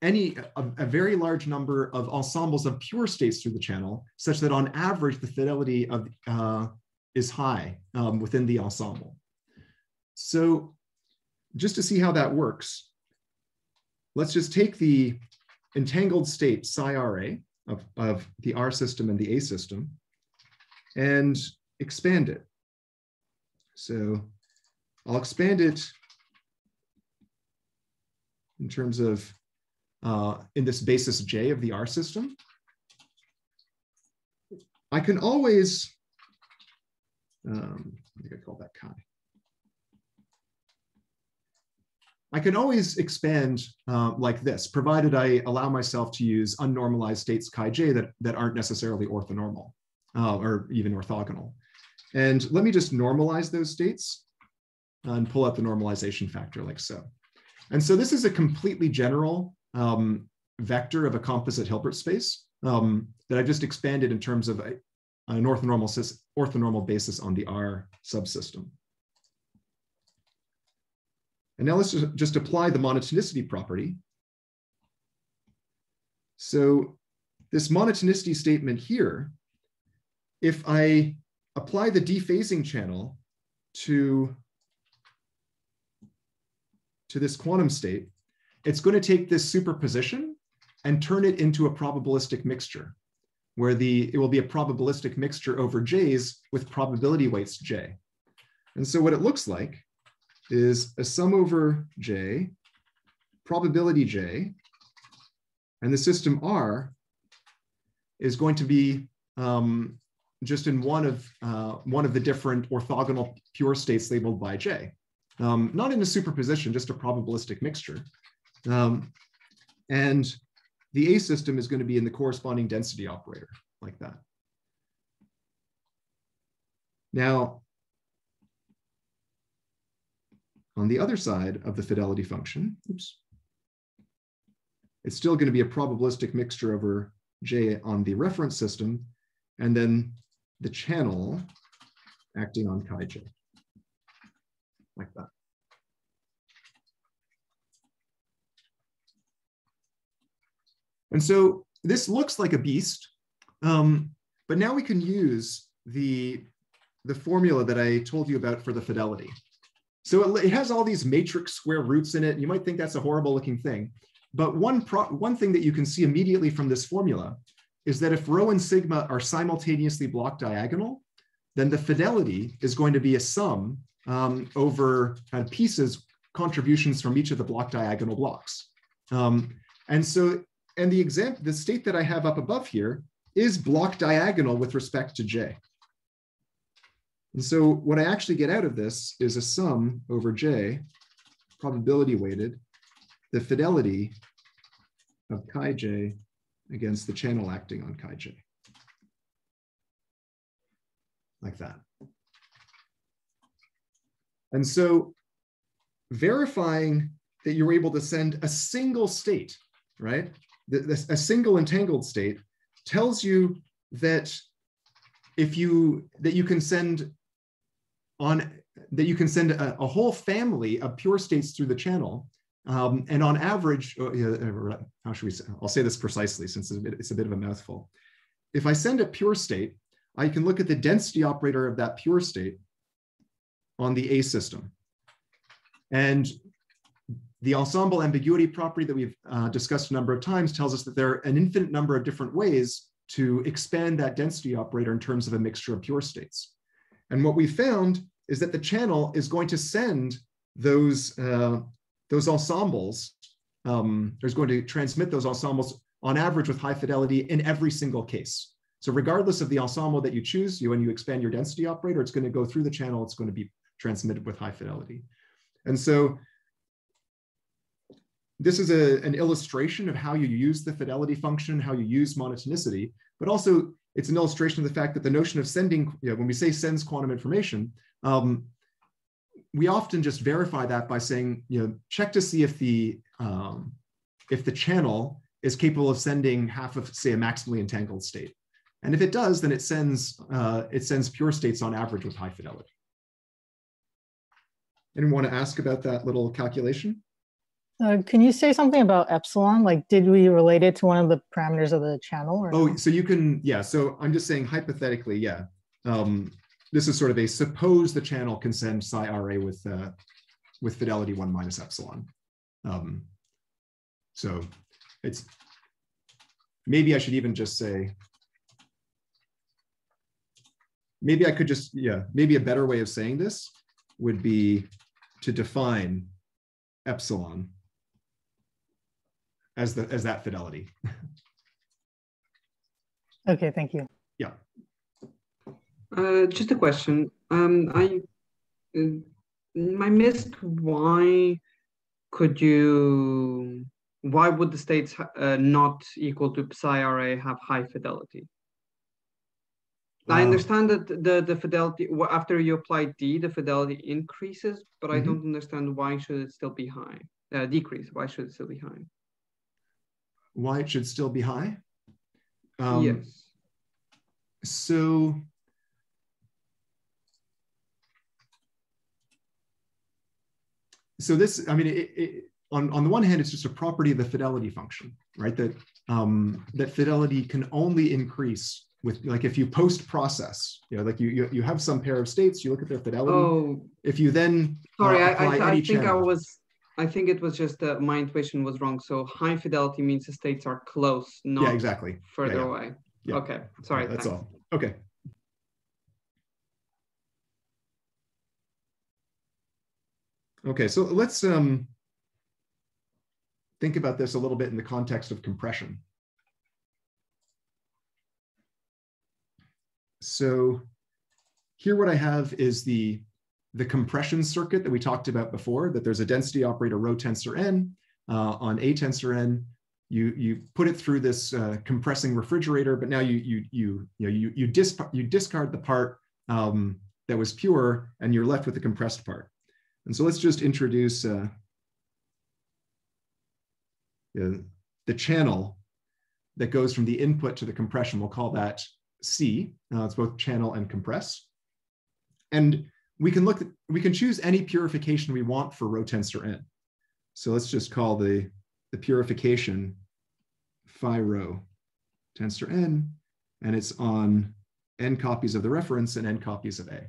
a very large number of ensembles of pure states through the channel, such that on average, the fidelity of is high within the ensemble. So just to see how that works, let's just take the entangled state psi RA of the R system and the A system and expand it. So I'll expand it in terms of in this basis J of the R system. I can always, I think I call that chi. I can always expand like this, provided I allow myself to use unnormalized states chi j that aren't necessarily orthonormal or even orthogonal. And let me just normalize those states and pull out the normalization factor like so. And so this is a completely general vector of a composite Hilbert space that I just expanded in terms of an orthonormal basis on the R subsystem. And now let's just apply the monotonicity property. So this monotonicity statement here, if I apply the dephasing channel to this quantum state, it's going to take this superposition and turn it into a probabilistic mixture, where it will be a probabilistic mixture over J's with probability weights J. And so what it looks like is a sum over J, probability J, and the system R is going to be just in one of the different orthogonal pure states labeled by J. Not in a superposition, just a probabilistic mixture. And the A system is going to be in the corresponding density operator, like that. Now, on the other side of the fidelity function, oops, it's still going to be a probabilistic mixture over J on the reference system, and then the channel acting on chi j, like that. And so this looks like a beast, but now we can use the formula that I told you about for the fidelity. So it has all these matrix square roots in it. You might think that's a horrible looking thing, but one thing that you can see immediately from this formula is that if rho and sigma are simultaneously block diagonal, then the fidelity is going to be a sum over pieces, contributions from each of the block diagonal blocks. And the state that I have up above here is block diagonal with respect to J. And so what I actually get out of this is a sum over J, probability weighted, the fidelity of chi j against the channel acting on chi j, like that. And so verifying that you're able to send a single state, right? A single entangled state tells you that you can send a whole family of pure states through the channel, and on average, how should we say? I'll say this precisely since it's a bit of a mouthful. If I send a pure state, I can look at the density operator of that pure state on the A system, and the ensemble ambiguity property that we've discussed a number of times tells us that there are an infinite number of different ways to expand that density operator in terms of a mixture of pure states. And what we found is that the channel is going to send those ensembles, is going to transmit those ensembles on average with high fidelity in every single case. So regardless of the ensemble that you choose, when you expand your density operator, it's going to go through the channel. It's going to be transmitted with high fidelity. And so this is an illustration of how you use the fidelity function, how you use monotonicity, but also it's an illustration of the fact that the notion of sending, when we say sends quantum information, we often just verify that by saying, check to see if the channel is capable of sending half of, say, a maximally entangled state. And if it does, then it sends pure states on average with high fidelity. Anyone want to ask about that little calculation? Can you say something about epsilon? Like, did we relate it to one of the parameters of the channel? Or oh, no? so you can, yeah. So I'm just saying hypothetically, yeah. This is sort of a suppose the channel can send psi RA with fidelity 1 minus epsilon. So it's, maybe I should even just say, maybe I could just, maybe a better way of saying this would be to define epsilon as that fidelity. Okay, thank you. Yeah. Just a question. I missed why would the states not equal to psi RA have high fidelity? I understand that the fidelity, after you apply D, the fidelity increases, but I don't understand why should it still be high? Decrease, why should it still be high? Why it should still be high? Yes. So this, I mean, on the one hand, it's just a property of the fidelity function, right? That that fidelity can only increase with, like, if you post-process, like you have some pair of states, you look at their fidelity. Oh, if you then sorry, apply any channel. I think it was just my intuition was wrong. So high fidelity means the states are close, not exactly. further away. Yeah. Okay, sorry. That's all. Okay. Okay, so let's think about this a little bit in the context of compression. So here what I have is the compression circuit that we talked about before, that there's a density operator rho tensor n on A tensor n. You put it through this compressing refrigerator, but now you discard the part that was pure, and you're left with the compressed part. And so let's just introduce the channel that goes from the input to the compression. We'll call that C. It's both channel and compress. And we can choose any purification we want for rho tensor n. So let's just call the purification phi rho tensor n, and it's on n copies of the reference and n copies of A.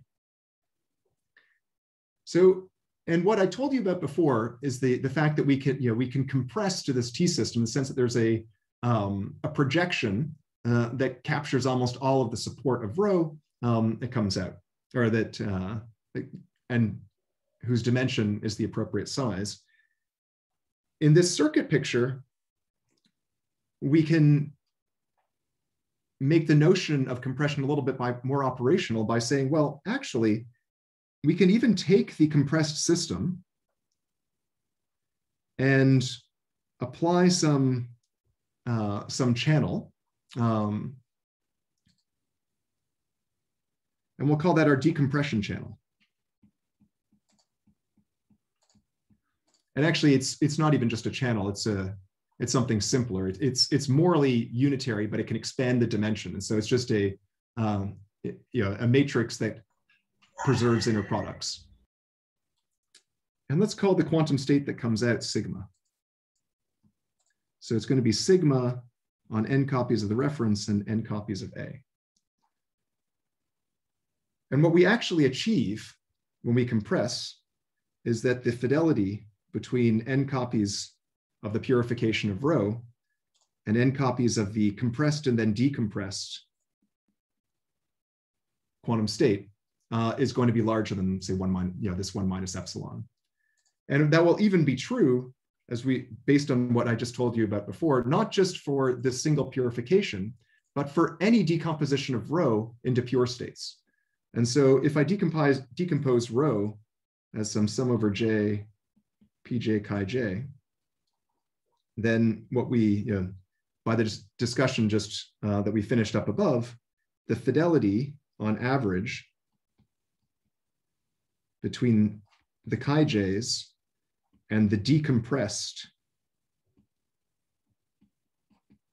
So, and what I told you about before is the fact that we can compress to this T system in the sense that there's a projection that captures almost all of the support of rho that comes out, or that and whose dimension is the appropriate size. In this circuit picture, we can make the notion of compression a little bit more operational by saying, well, actually, we can even take the compressed system and apply some channel, and we'll call that our decompression channel. And actually, it's not even just a channel. It's something simpler. It's morally unitary, but it can expand the dimension. And so it's just a matrix that preserves inner products. And let's call the quantum state that comes out sigma. So it's going to be sigma on n copies of the reference and n copies of A. And what we actually achieve when we compress is that the fidelity between n copies of the purification of rho and n copies of the compressed and then decompressed quantum state is going to be larger than, say, this 1 minus epsilon. And that will even be true based on what I just told you about before, not just for this single purification, but for any decomposition of rho into pure states. And so if I decompose rho as some sum over j, pj chi j, then what we, by the discussion just that we finished up above, the fidelity on average between the chi j's and the decompressed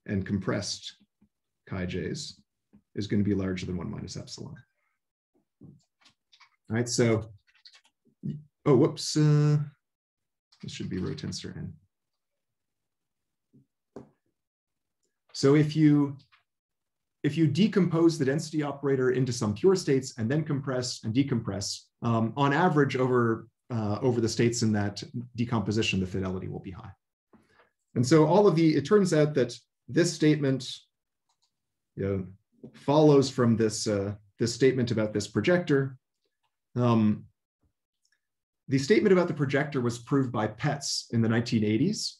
and compressed chi j's is going to be larger than 1 minus epsilon. All right, so, oh, whoops, this should be rho tensor n. So if you decompose the density operator into some pure states and then compress and decompress, on average over the states in that decomposition, the fidelity will be high. And so it turns out that this statement follows from this statement about this projector. The statement about the projector was proved by Petz in the 1980s.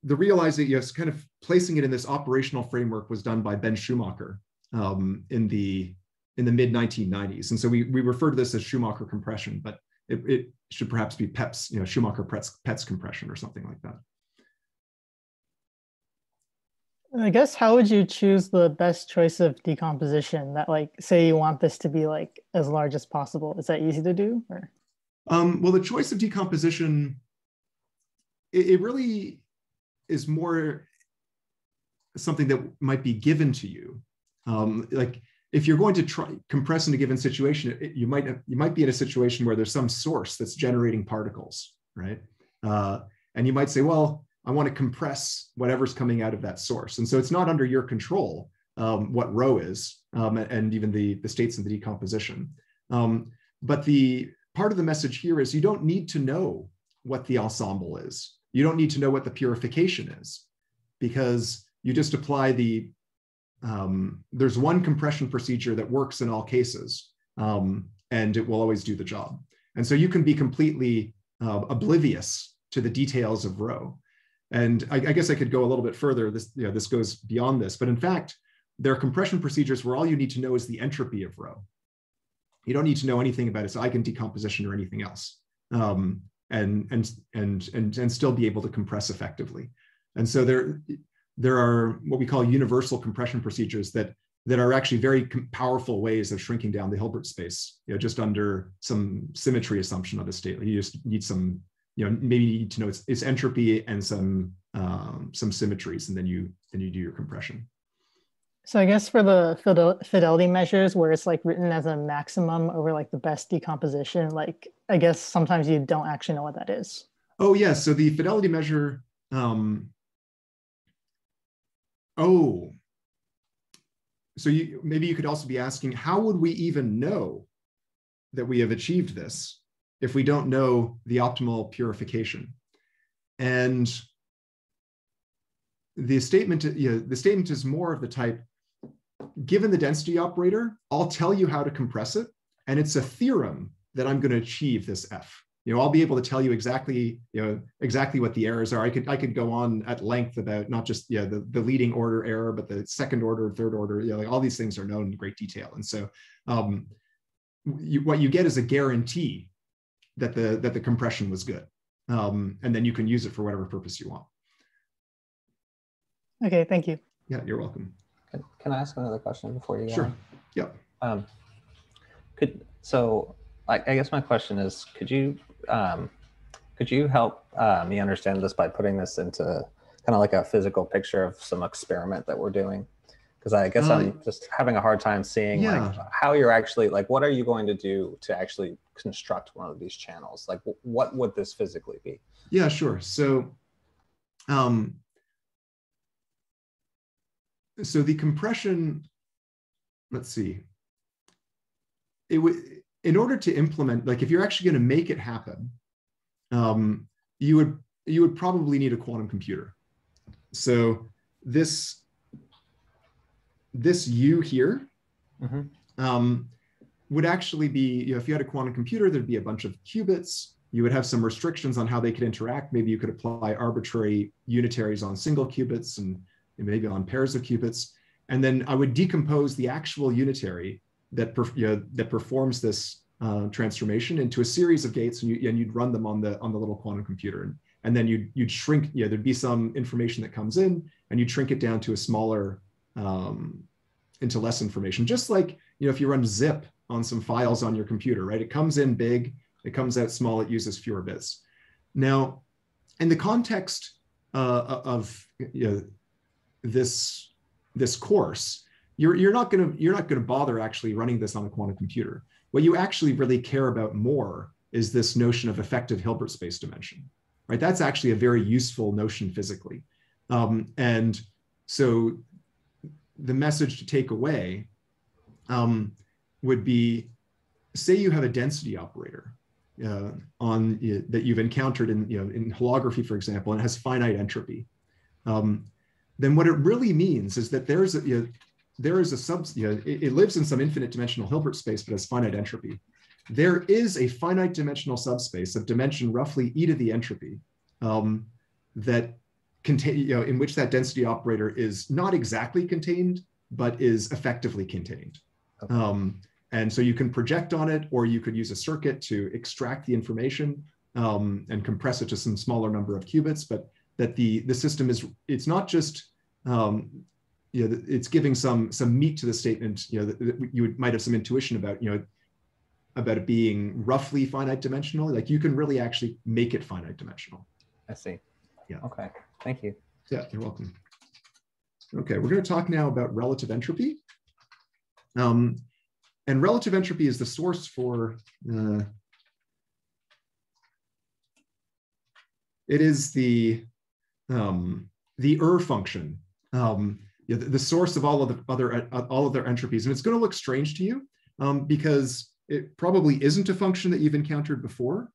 The realizing, kind of placing it in this operational framework was done by Ben Schumacher in the mid 1990s. And so we refer to this as Schumacher compression, but it should perhaps be PEPS, Schumacher-Petz compression or something like that. I guess how would you choose the best choice of decomposition that, like, say you want this to be like as large as possible? Is that easy to do? Or? Well, the choice of decomposition, it really is more something that might be given to you. Like if you're going to try compress in a given situation, you might be in a situation where there's some source that's generating particles, right? And you might say, well, I want to compress whatever's coming out of that source. And so it's not under your control what rho is, and even the states of the decomposition. But the part of the message here is you don't need to know what the ensemble is. You don't need to know what the purification is, because you just apply there's one compression procedure that works in all cases, and it will always do the job. And so you can be completely oblivious to the details of rho. And I guess I could go a little bit further. This goes beyond this, but in fact, there are compression procedures where all you need to know is the entropy of rho. You don't need to know anything about its eigendecomposition or anything else, and still be able to compress effectively. And so there are what we call universal compression procedures that are actually very powerful ways of shrinking down the Hilbert space, just under some symmetry assumption of the state. You just need some, maybe you need to know its entropy and some symmetries, and then you do your compression. So I guess for the fidelity measures where it's like written as a maximum over like the best decomposition, like I guess sometimes you don't actually know what that is. Oh yeah, so the fidelity measure, so maybe you could also be asking, how would we even know that we have achieved this if we don't know the optimal purification? And the statement is more of the type, given the density operator, I'll tell you how to compress it, and it's a theorem that I'm going to achieve this F. I'll be able to tell you exactly what the errors are. I could go on at length about not just the leading order error, but the second order, third order. Like all these things are known in great detail. And so what you get is a guarantee that the compression was good, and then you can use it for whatever purpose you want. Okay, thank you. Yeah, you're welcome. Can I ask another question before you go? Sure. Yep. I guess my question is, could you help me understand this by putting this into kind of like a physical picture of some experiment that we're doing? Because I guess I'm just having a hard time seeing like how you're actually, like, what are you going to do to actually construct one of these channels? Like, what would this physically be? Yeah, sure. So, so the compression, let's see, in order to implement, like if you're actually going to make it happen, you would probably need a quantum computer. So this U here would actually be, if you had a quantum computer, there'd be a bunch of qubits. You would have some restrictions on how they could interact. Maybe you could apply arbitrary unitaries on single qubits, and maybe on pairs of qubits. And then I would decompose the actual unitary that performs this transformation into a series of gates, and you'd run them on the little quantum computer, and then you'd shrink. There'd be some information that comes in, and you'd shrink it down to a smaller, into less information. Just like if you run zip on some files on your computer, right? It comes in big, it comes out small, it uses fewer bits. Now, in the context of this course, you're not going to bother actually running this on a quantum computer. What you actually really care about more is this notion of effective Hilbert space dimension, right? That's actually a very useful notion physically. And so the message to take away would be, say you have a density operator that you've encountered in holography, for example, and it has finite entropy. Then what it really means is that there is it lives in some infinite dimensional Hilbert space, but has finite entropy. There is a finite dimensional subspace of dimension roughly e to the entropy that contain, in which that density operator is not exactly contained, but is effectively contained. Okay. And so you can project on it, or you could use a circuit to extract the information and compress it to some smaller number of qubits, but that the system it's not just, it's giving some meat to the statement, that you might have some intuition about, about it being roughly finite dimensional. Like you can really actually make it finite dimensional. I see. Yeah. Okay. Thank you. Yeah, you're welcome. Okay, we're going to talk now about relative entropy. And relative entropy is the source for, it is the function, the source of all of their entropes. And it's going to look strange to you because it probably isn't a function that you've encountered before,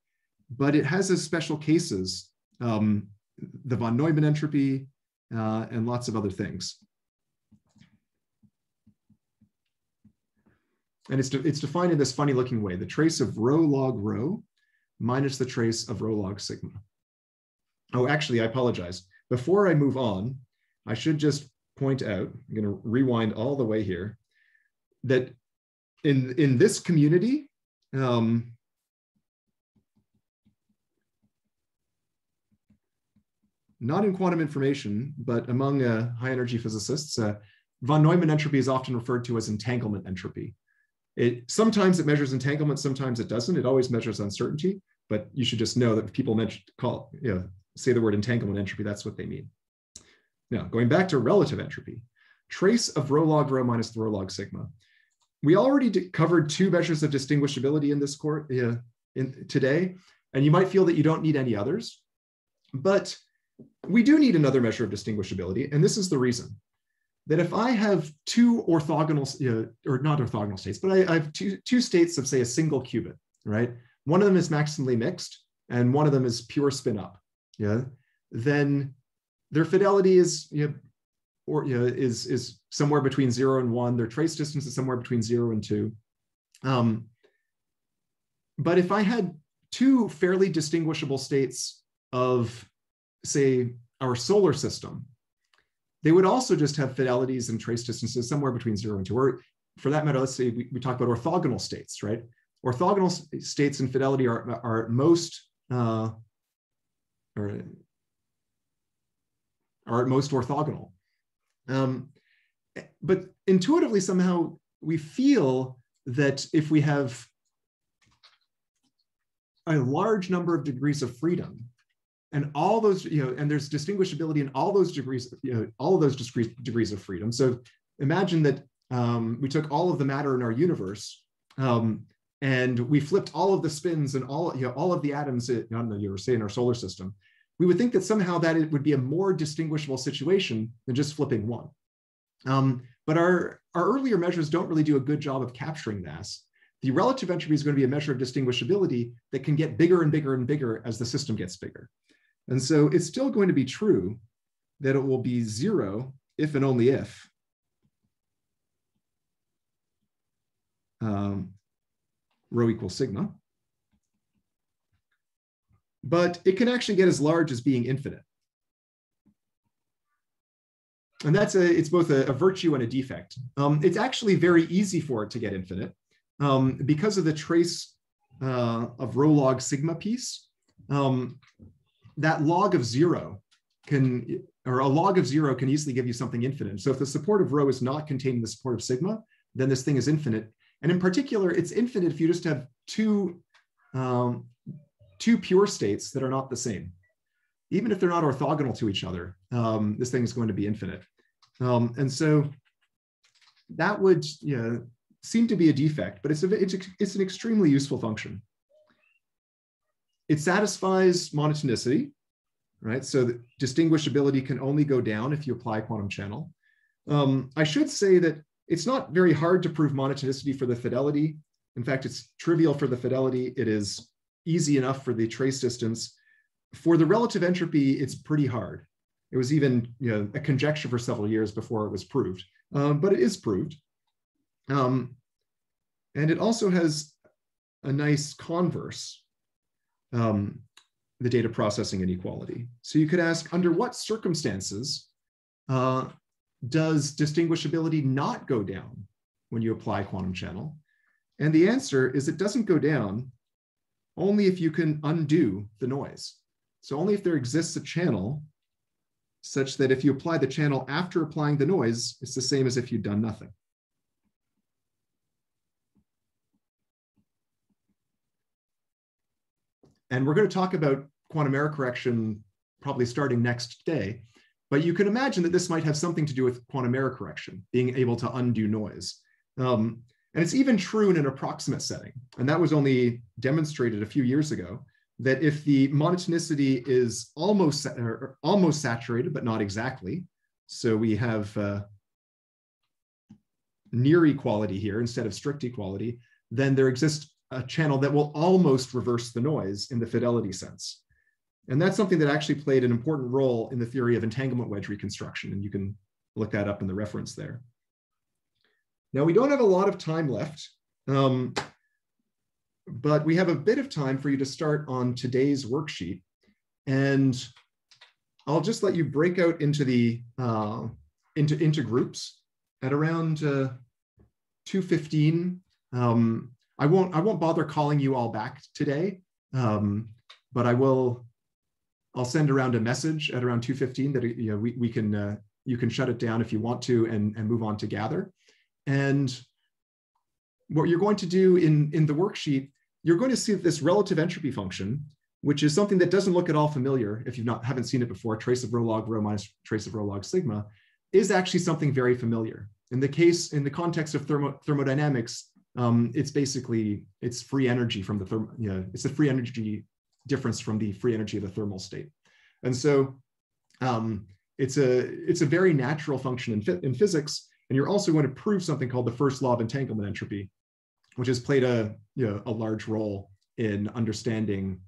but it has its special cases, the von Neumann entropy and lots of other things. And it's defined in this funny looking way: the trace of rho log rho minus the trace of rho log sigma. Oh, actually, I apologize. Before I move on, I should just point out, I'm going to rewind all the way here, that in this community, not in quantum information, but among high energy physicists, von Neumann entropy is often referred to as entanglement entropy. Sometimes it measures entanglement, sometimes it doesn't. It always measures uncertainty, but you should just know that if people say the word entanglement entropy, that's what they mean. Now, going back to relative entropy, trace of rho log rho minus the rho log sigma. We already covered two measures of distinguishability in this course today, and you might feel that you don't need any others, but we do need another measure of distinguishability, and this is the reason. That if I have two orthogonal, or not orthogonal states, but I have two states of, say, a single qubit, right? One of them is maximally mixed, and one of them is pure spin up. Yeah, then their fidelity is is somewhere between 0 and 1. Their trace distance is somewhere between 0 and 2. But if I had two fairly distinguishable states of, say, our solar system, they would also just have fidelities and trace distances somewhere between 0 and 2. Or for that matter, let's say we talk about orthogonal states, right? Orthogonal states and fidelity are at most orthogonal. But intuitively, somehow, we feel that if we have a large number of degrees of freedom, and all those, and there's distinguishability in all those degrees, all of those degrees of freedom. So imagine that we took all of the matter in our universe and we flipped all of the spins and all of the atoms, say in our solar system. We would think that somehow that it would be a more distinguishable situation than just flipping one. But our earlier measures don't really do a good job of capturing this. The relative entropy is going to be a measure of distinguishability that can get bigger and bigger and bigger as the system gets bigger. And so it's still going to be true that it will be 0 if and only if rho equals sigma. But it can actually get as large as being infinite. it's both a virtue and a defect. It's actually very easy for it to get infinite because of the trace of rho log sigma piece. That log of 0 or a log of 0 can easily give you something infinite. So if the support of rho is not contained in the support of sigma, then this thing is infinite. And in particular, it's infinite if you just have two pure states that are not the same. Even if they're not orthogonal to each other, this thing is going to be infinite. And so that would seem to be a defect, but it's an extremely useful function. It satisfies monotonicity, right? So that distinguishability can only go down if you apply quantum channel. I should say that it's not very hard to prove monotonicity for the fidelity. In fact, it's trivial for the fidelity. It is easy enough for the trace distance. For the relative entropy, it's pretty hard. It was even a conjecture for several years before it was proved, but it is proved. And it also has a nice converse, the data processing inequality. So you could ask, under what circumstances does distinguishability not go down when you apply quantum channel? And the answer is it doesn't go down only if you can undo the noise. So only if there exists a channel such that if you apply the channel after applying the noise, it's the same as if you'd done nothing. And we're going to talk about quantum error correction probably starting next day, but you can imagine that this might have something to do with quantum error correction, being able to undo noise. And it's even true in an approximate setting. And that was only demonstrated a few years ago, that if the monotonicity is almost saturated, but not exactly, so we have near equality here instead of strict equality, then there exists a channel that will almost reverse the noise in the fidelity sense. And that's something that actually played an important role in the theory of entanglement wedge reconstruction, and you can look that up in the reference there. Now, we don't have a lot of time left, but we have a bit of time for you to start on today's worksheet. And I'll just let you break out into the into groups at around 2:15. I won't bother calling you all back today, but I'll send around a message at around 2:15 that you can shut it down if you want to and move on to gather. And what you're going to do in the worksheet, you're going to see this relative entropy function, which is something that doesn't look at all familiar if you haven't seen it before. Trace of rho log rho minus trace of rho log sigma is actually something very familiar. In the context of thermodynamics, it's free energy from the it's a free energy difference from the free energy of the thermal state. And so it's a very natural function in physics. And you're also going to prove something called the first law of entanglement entropy, which has played a large role in understanding.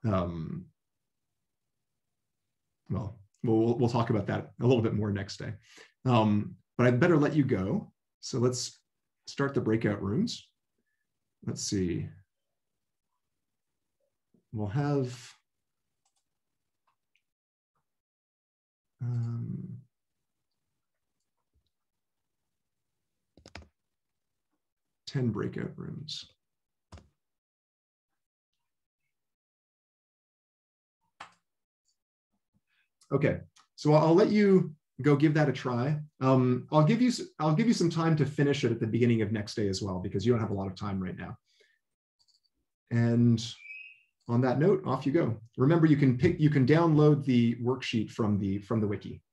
Well, we'll talk about that a little bit more next day. But I'd better let you go. So let's start the breakout rooms. Let's see. We'll have 10 breakout rooms. Okay, so I'll let you go give that a try. I'll give you some time to finish it at the beginning of next day as well, because you don't have a lot of time right now. And on that note, off you go. Remember, you can download the worksheet from the wiki.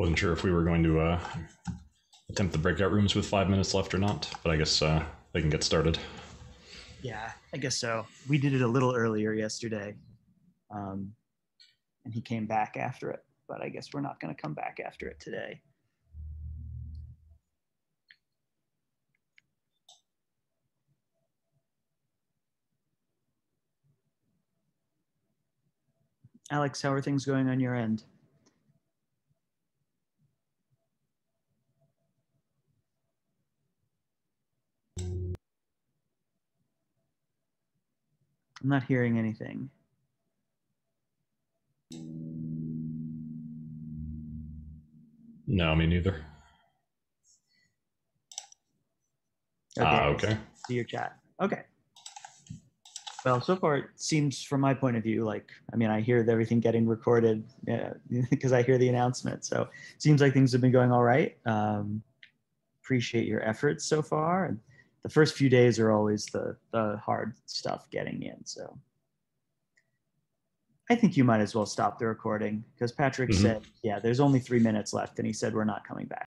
Wasn't sure if we were going to attempt the breakout rooms with 5 minutes left or not, but I guess they can get started. Yeah, I guess so. We did it a little earlier yesterday, and he came back after it, but I guess we're not going to come back after it today. Alex, how are things going on your end? I'm not hearing anything. No, me neither. Okay. See your chat. Okay. Well, so far it seems, from my point of view, like, I mean, I hear everything getting recorded because I hear the announcement. So it seems like things have been going all right. Appreciate your efforts so far. And the first few days are always the hard stuff getting in. So I think you might as well stop the recording because Patrick said, yeah, there's only 3 minutes left and he said we're not coming back.